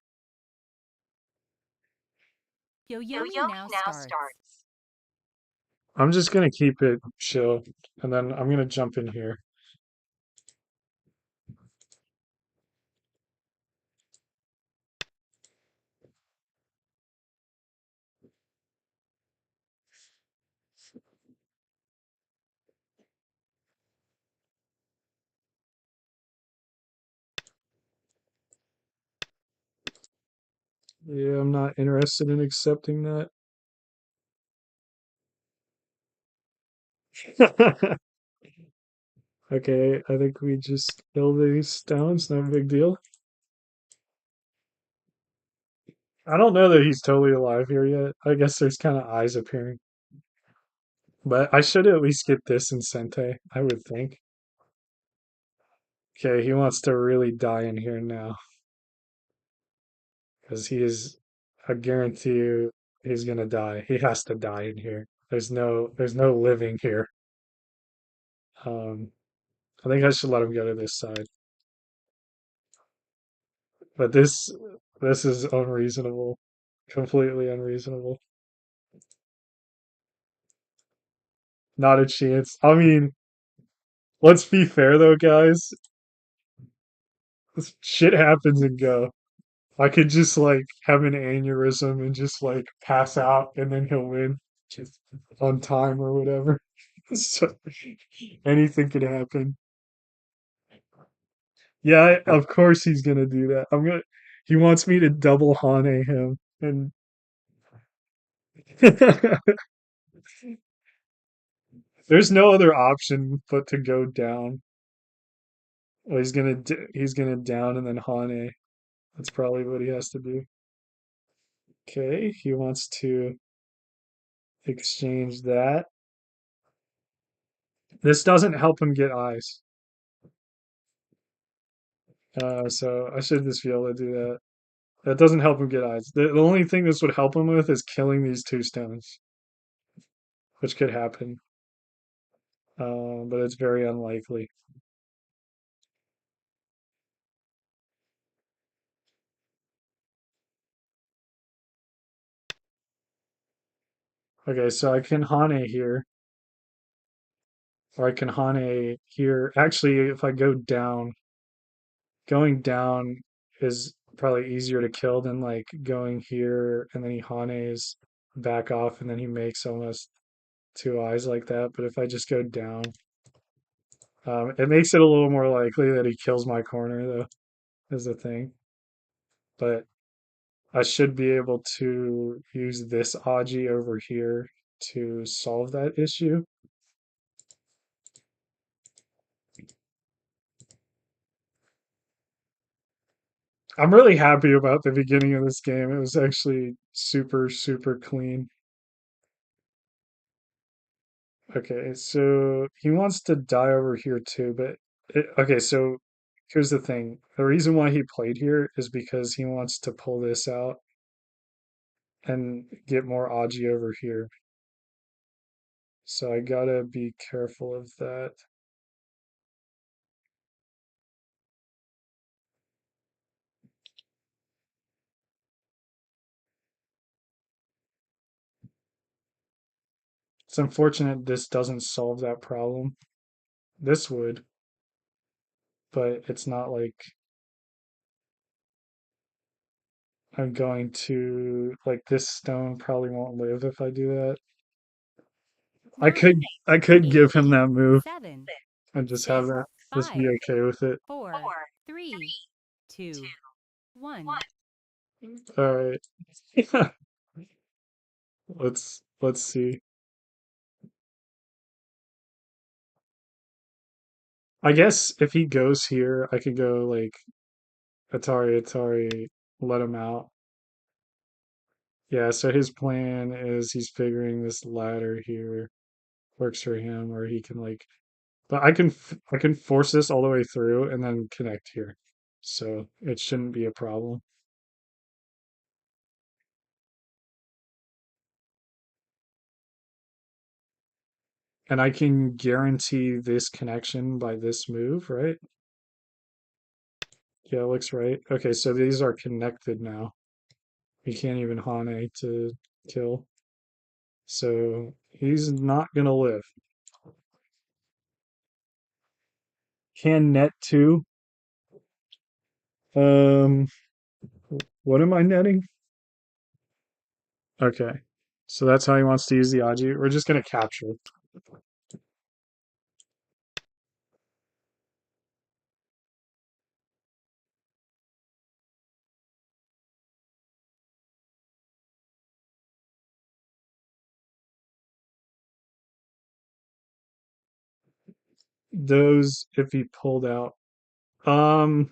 Yoyomi now starts. I'm just gonna keep it chill, and then I'm gonna jump in here. Yeah, I'm not interested in accepting that. Okay, I think we just kill these stones, no big deal. I don't know that he's totally alive here yet. I guess there's kind of eyes appearing. But I should at least get this in Sente, I would think. Okay, he wants to really die in here now. Because he is, I guarantee you, he's gonna die. He has to die in here. There's no living here. Um, I think I should let him go to this side. But this is unreasonable. Completely unreasonable. Not a chance. I mean, let's be fair though, guys. Shit happens in Go. I could just like have an aneurysm and just like pass out and then he'll win just on time or whatever. So anything could happen. Yeah, of course he's gonna do that. He wants me to double Hane him and there's no other option but to go down. Oh, he's gonna down and then Hane. That's probably what he has to do. Okay, he wants to exchange that. This doesn't help him get eyes. So I should just be able to do that. That doesn't help him get eyes. The only thing this would help him with is killing these two stones, which could happen. But it's very unlikely. Okay, so I can Hane here, or I can Hane here. Actually, if I go down, going down is probably easier to kill than like going here and then he Hanes back off and then he makes almost two eyes like that. But if I just go down, it makes it a little more likely that he kills my corner though, is the thing. But I should be able to use this Aji over here to solve that issue. I'm really happy about the beginning of this game. It was actually super, super clean. Okay, so he wants to die over here too, but okay, so here's the thing. The reason why he played here is because he wants to pull this out and get more Aji over here. So I gotta be careful of that. It's unfortunate this doesn't solve that problem. This would, but it's not like I'm going to like this stone probably won't live if I do that. I could Nine, I could give eight, him that move seven, and just have six, that just be five, okay with it. 4, 3, 2, 1. All right. Let's see. I guess if he goes here, I could go like Atari, let him out. Yeah, so his plan is he's figuring this ladder here works for him, or he can like, but I can force this all the way through and then connect here, so it shouldn't be a problem. And I can guarantee this connection by this move, right? Yeah, it looks right. Okay, so these are connected now. We can't even Hane to kill. So he's not gonna live. Can net two. Um, what am I netting? Okay. So that's how he wants to use the Aji. We're just gonna capture. Those if he pulled out. Um,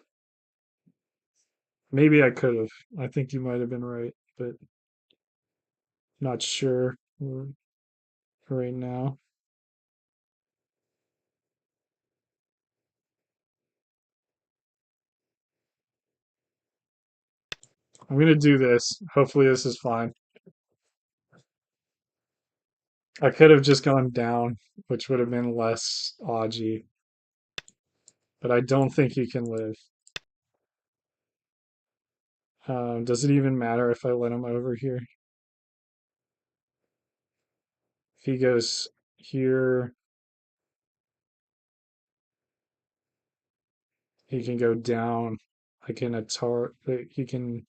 maybe I could have. I think you might have been right, but not sure right now. I'm gonna do this. Hopefully this is fine. I could have just gone down, which would have been less Aji, but I don't think he can live. Does it even matter if I let him over here? If he goes here, he can go down. I can Atari. He can.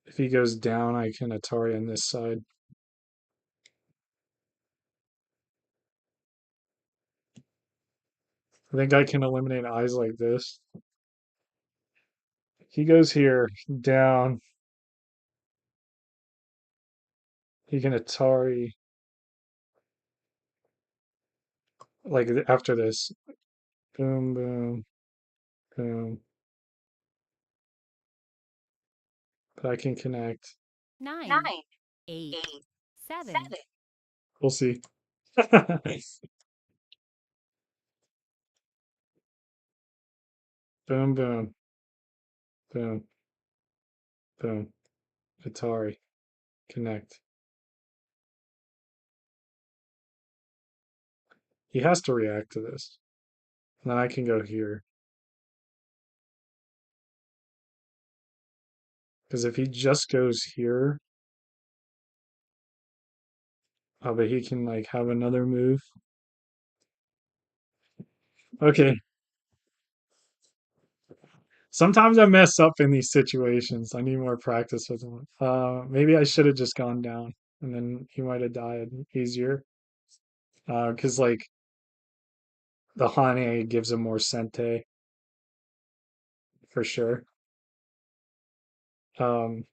If he goes down, I can Atari on this side. I think I can eliminate eyes like this. He goes here, down. He can Atari like after this. Boom, boom, boom. But I can connect. 9, 8, 7. We'll see. Boom, boom, boom, boom. Atari, connect. He has to react to this. And then I can go here. Because if he just goes here, oh, but he can like have another move. Okay. Sometimes I mess up in these situations. I need more practice with him. Maybe I should have just gone down and then he might have died easier. Because like the Hane gives him more Sente for sure. Um,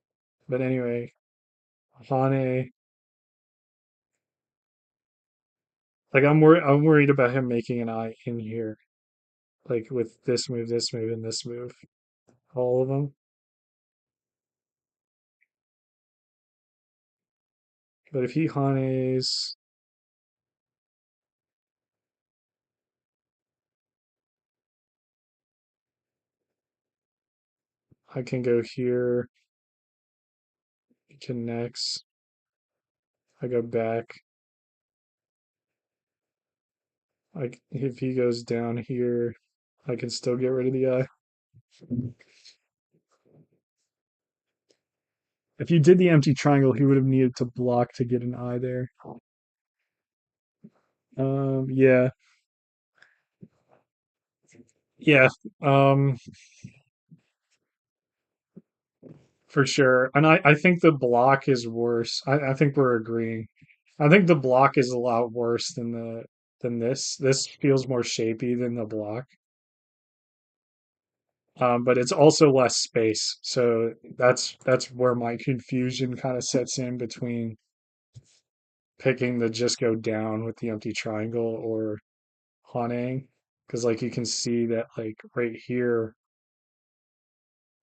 but anyway, Hane, like I'm worried about him making an eye in here, like with this move, and this move, all of them. But if he Hanes, I can go here. He connects. I go back. If he goes down here, I can still get rid of the eye. If you did the empty triangle, he would have needed to block to get an eye there. Yeah, yeah, um, for sure. And I think the block is worse. I think we're agreeing. I think the block is a lot worse than this. This feels more shapy than the block. But it's also less space. So that's where my confusion kind of sets in between picking the just go down with the empty triangle or Hanang. Because like you can see that like right here,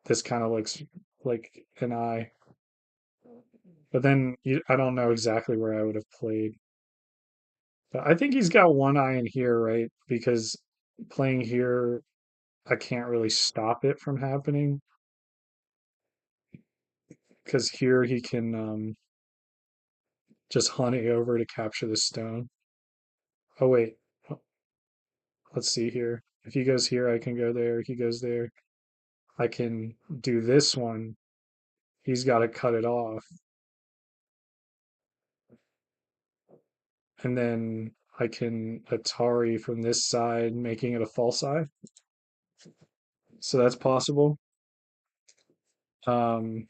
this kind of looks like an eye. But then I don't know exactly where I would have played. But I think he's got one eye in here, right? Because playing here, I can't really stop it from happening. Because here he can just hunt it over to capture the stone. Oh wait, let's see here. If he goes here, I can go there. He goes there. I can do this one. He's got to cut it off. And then I can Atari from this side, making it a false eye. So that's possible. Um,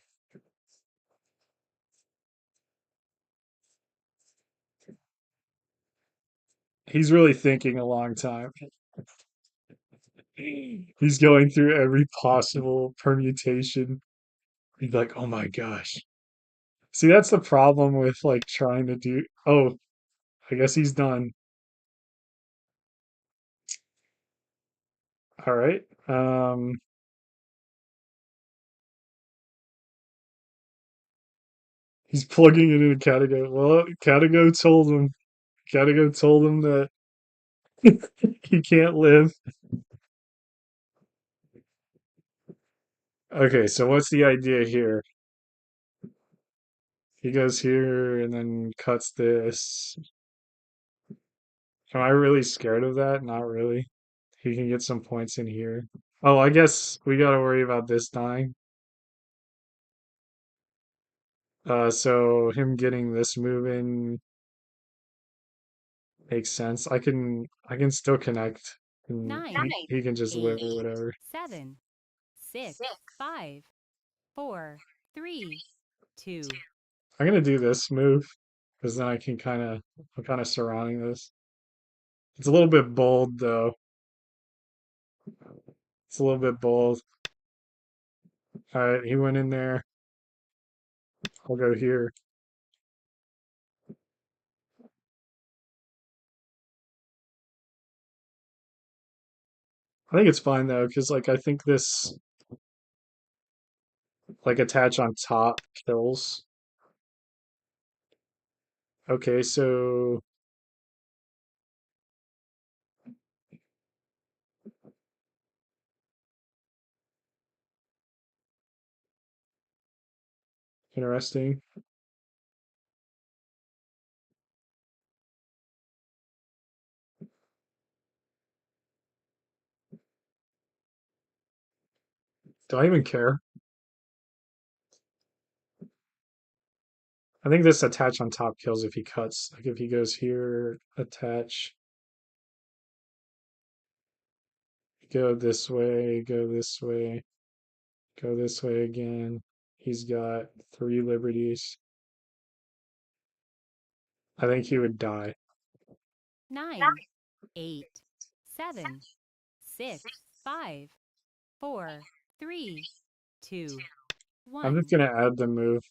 he's really thinking a long time. He's going through every possible permutation. He's like, oh my gosh. See, that's the problem with like trying to do. Oh, I guess he's done. All right. He's plugging it into Catago. Well, Catago told him that he can't live. Okay, so what's the idea here? He goes here and then cuts this. Am I really scared of that? Not really. He can get some points in here. Oh, I guess we gotta worry about this dying. So him getting this move in makes sense. I can still connect, and 9, he can just live 8, or whatever. 7, 6, 5, 4, 3, 2, I'm gonna do this move because then I'm kind of surrounding this. It's a little bit bold though. It's a little bit bold. All right, he went in there. I'll go here. I think it's fine though, because like I think this like attach on top kills. Okay, so interesting. Do I even care? I think this attach on top kills if he cuts. Like if he goes here, attach, go this way, go this way again. He's got three liberties. I think he would die. 9, 8, 7, 6, 5, 4, 3, 2, I'm just 1. gonna add the move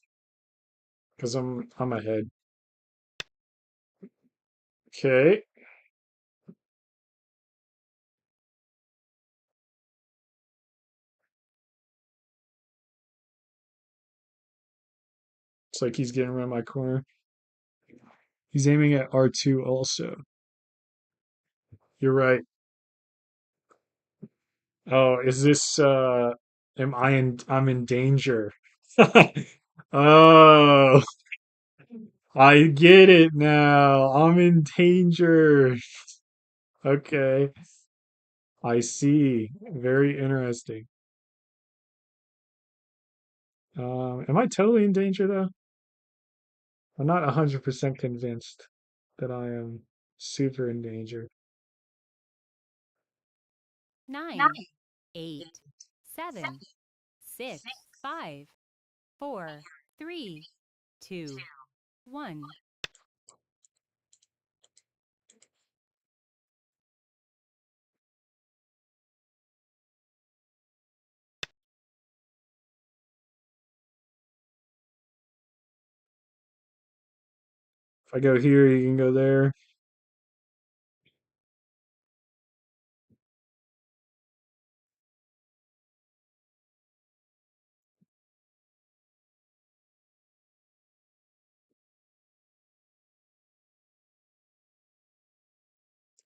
because I'm ahead. Okay. It's like he's getting around my corner. He's aiming at R2 also. You're right. Oh, is this I'm in danger. Oh, I get it now. I'm in danger. Okay, I see. Very interesting. Am I totally in danger though? I'm not 100% convinced that I am super in danger. 9, 8, 7, 6, 5, 4, 3, 2, 1. If I go here, you can go there.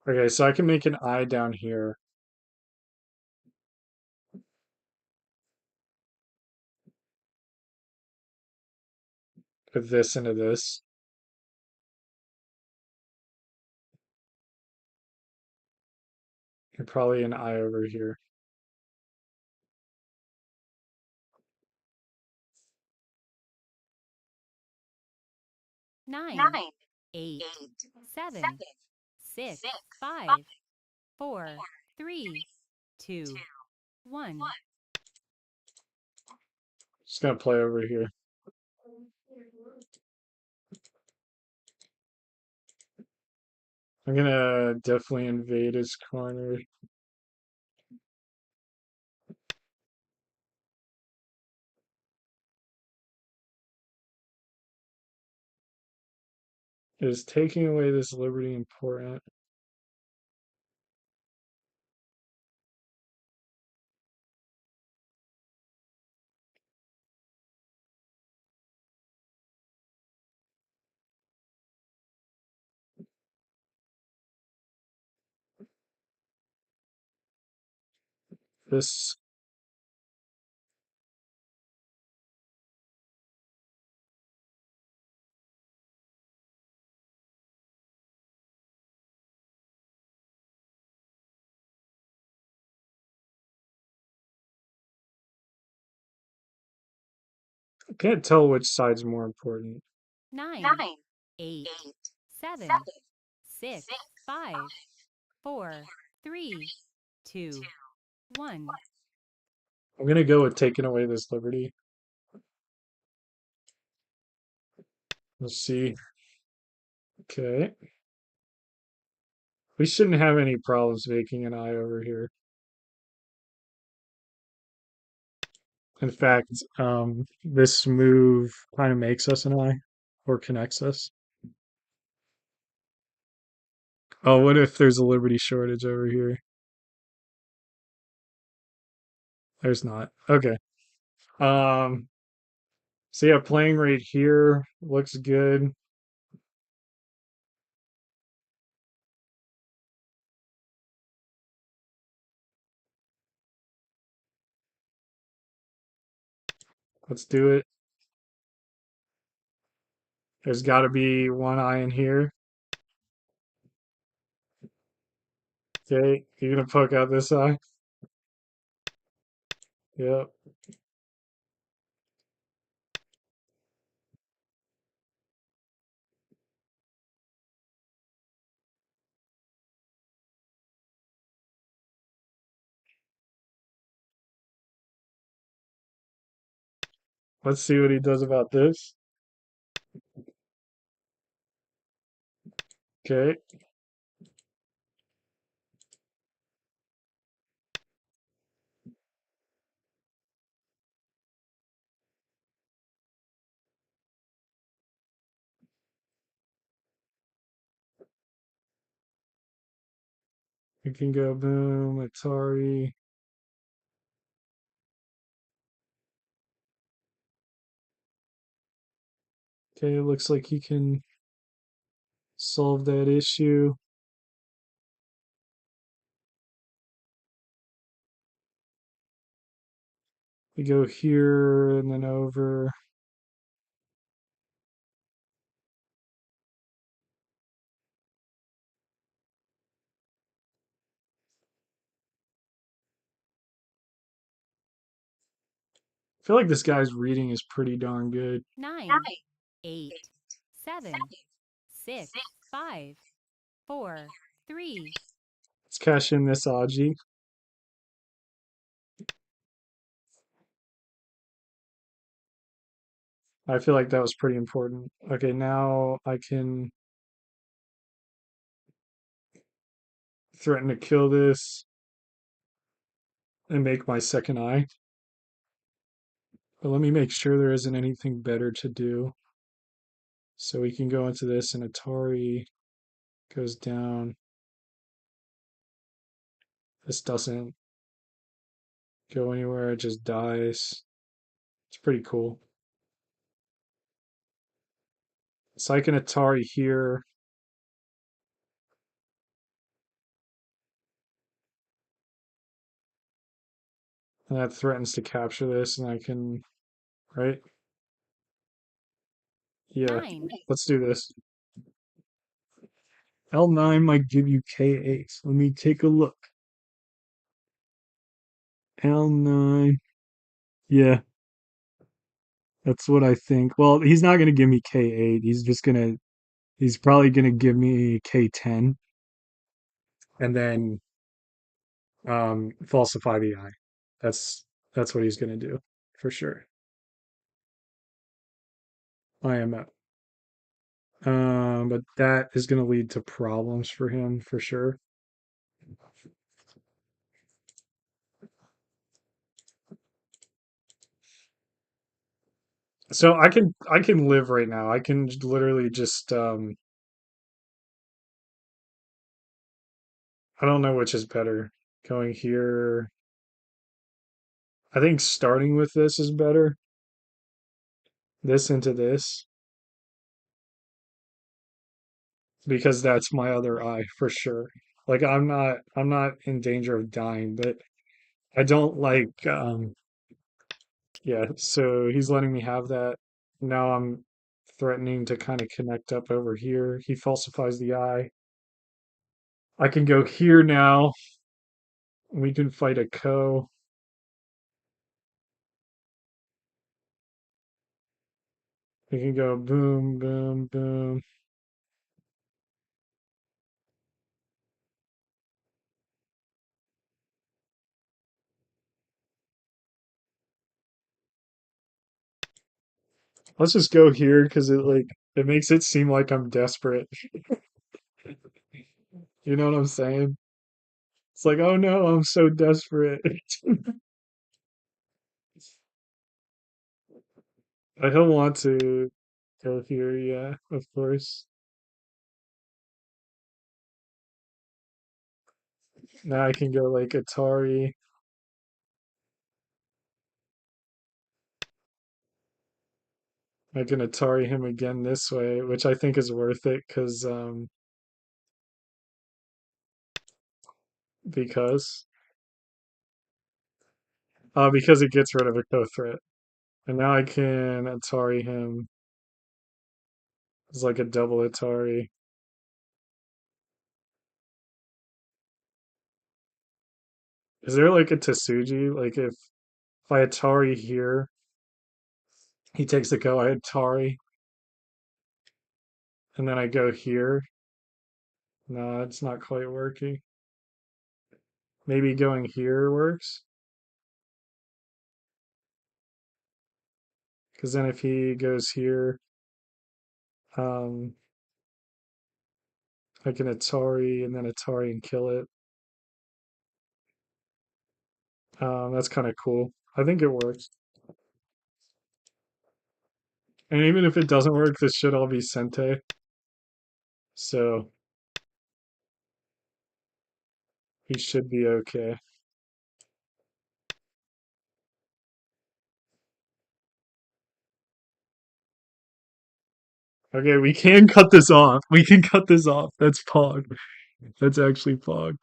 Okay, so I can make an eye down here with this into this. and probably an I over here. 9, 8, 7, 6, 5, 4, 3, 2, 1. Just gonna play over here. I'm gonna definitely invade his corner. Is taking away this liberty important? This I can't tell which side's more important. 9, 8, 7, 6, 5, 4, 3, 2, 1. I'm gonna go with taking away this liberty. Let's see. Okay. We shouldn't have any problems making an eye over here. In fact, this move kind of makes us an eye or connects us. Oh, what if there's a liberty shortage over here? There's not. Okay. Um, so yeah, playing right here looks good. Let's do it. There's got to be one eye in here. Okay, you're gonna poke out this eye. Yep. Let's see what he does about this. Okay. We can go boom, Atari. Okay, it looks like he can solve that issue. We go here and then over. I feel like this guy's reading is pretty darn good. 9, 8, 7, 6, 5, 4, 3. Let's cash in this Aji. I feel like that was pretty important. Okay, now I can threaten to kill this and make my second eye. But let me make sure there isn't anything better to do. So we can go into this and Atari goes down. This doesn't go anywhere, it just dies. It's pretty cool. So I can Atari here, and that threatens to capture this, and I can, right? Yeah, 9, let's do this. L9 might give you K8. Let me take a look. L9. Yeah, that's what I think. Well, he's not gonna give me K8. He's probably gonna give me K10 and then falsify the eye. That's what he's gonna do for sure. IMO. But that is gonna lead to problems for him for sure. So I can live right now. I can literally just I don't know which is better. Going here. I think starting with this is better. This into this because that's my other eye for sure. Like I'm not in danger of dying, but I don't like yeah, so he's letting me have that. Now I'm threatening to kind of connect up over here. He falsifies the eye. I can go here now. We can fight a co. We can go boom, boom, boom. Let's just go here because it makes it seem like I'm desperate. You know what I'm saying? It's like, oh no, I'm so desperate. I don't want to go here, yeah, of course. Now I can go like Atari. I can Atari him again this way, which I think is worth it because because it gets rid of a co-threat. And now I can Atari him as like a double Atari. Is there like a Tasuji? Like if I Atari here, he takes the go, I Atari, and then I go here. No, it's not quite working. Maybe going here works. Because then if he goes here, um, I can Atari and then Atari and kill it. That's kind of cool. I think it works. And even if it doesn't work, this should all be Sente. So he should be okay. Okay, we can cut this off. We can cut this off. That's Pog. That's actually Pog.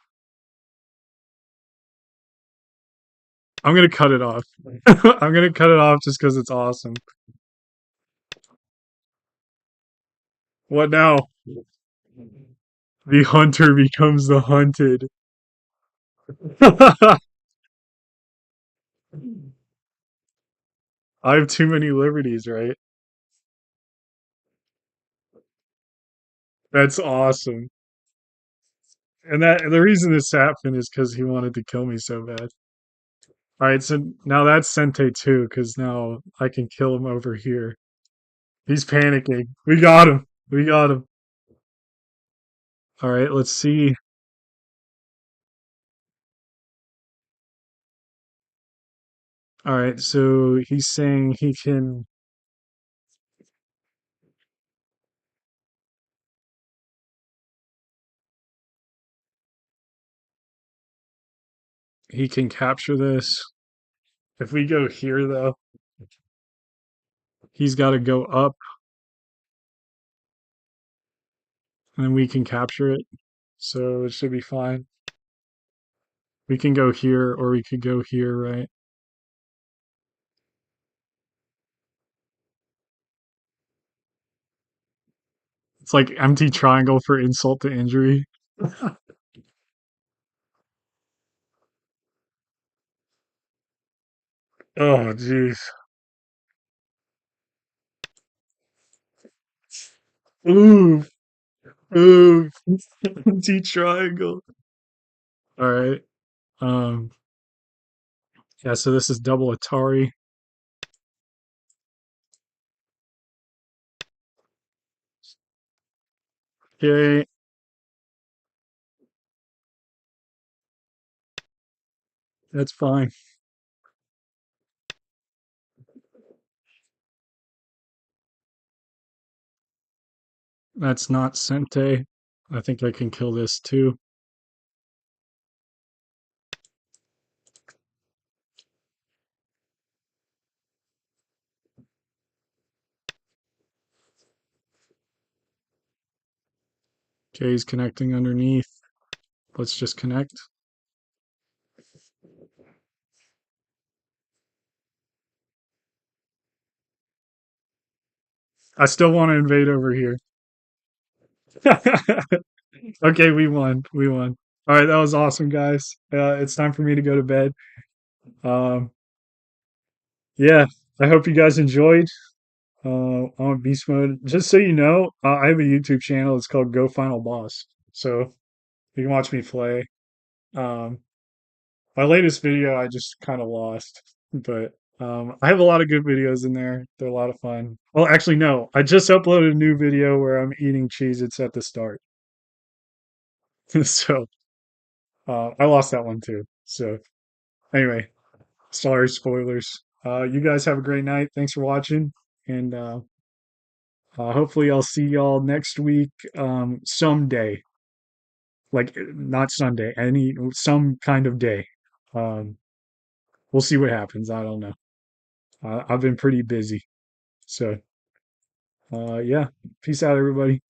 I'm gonna cut it off. I'm gonna cut it off just because it's awesome. What now? The hunter becomes the hunted. I have too many liberties, right? That's awesome. And the reason this happened is because he wanted to kill me so bad. All right, so now that's Sente too, because now I can kill him over here. He's panicking. We got him. We got him. All right, let's see. All right, so he's saying he can capture this. If we go here though, he's got to go up, and we can capture it. So it should be fine. We can go here, or we could go here, right? It's like empty triangle for insult to injury. Oh, jeez. Ooh, ooh. T triangle. All right. Um, yeah, so this is double Atari. Okay, that's fine. That's not Sente. I think I can kill this too. Okay, he's connecting underneath. Let's just connect. I still want to invade over here. Okay, we won. We won. All right, that was awesome, guys. It's time for me to go to bed. Um, yeah, I hope you guys enjoyed. On beast mode. Just so you know, I have a YouTube channel. It's called Go Final Boss. So you can watch me play. Um, my latest video I just kind of lost, but I have a lot of good videos in there. They're a lot of fun. Well, actually, no. I just uploaded a new video where I'm eating Cheez-Its at the start. So I lost that one too. So anyway, sorry, spoilers. You guys have a great night. Thanks for watching, and hopefully I'll see y'all next week, someday. Like not Sunday, any some kind of day. Um, we'll see what happens. I don't know. I've been pretty busy, so yeah. Peace out, everybody.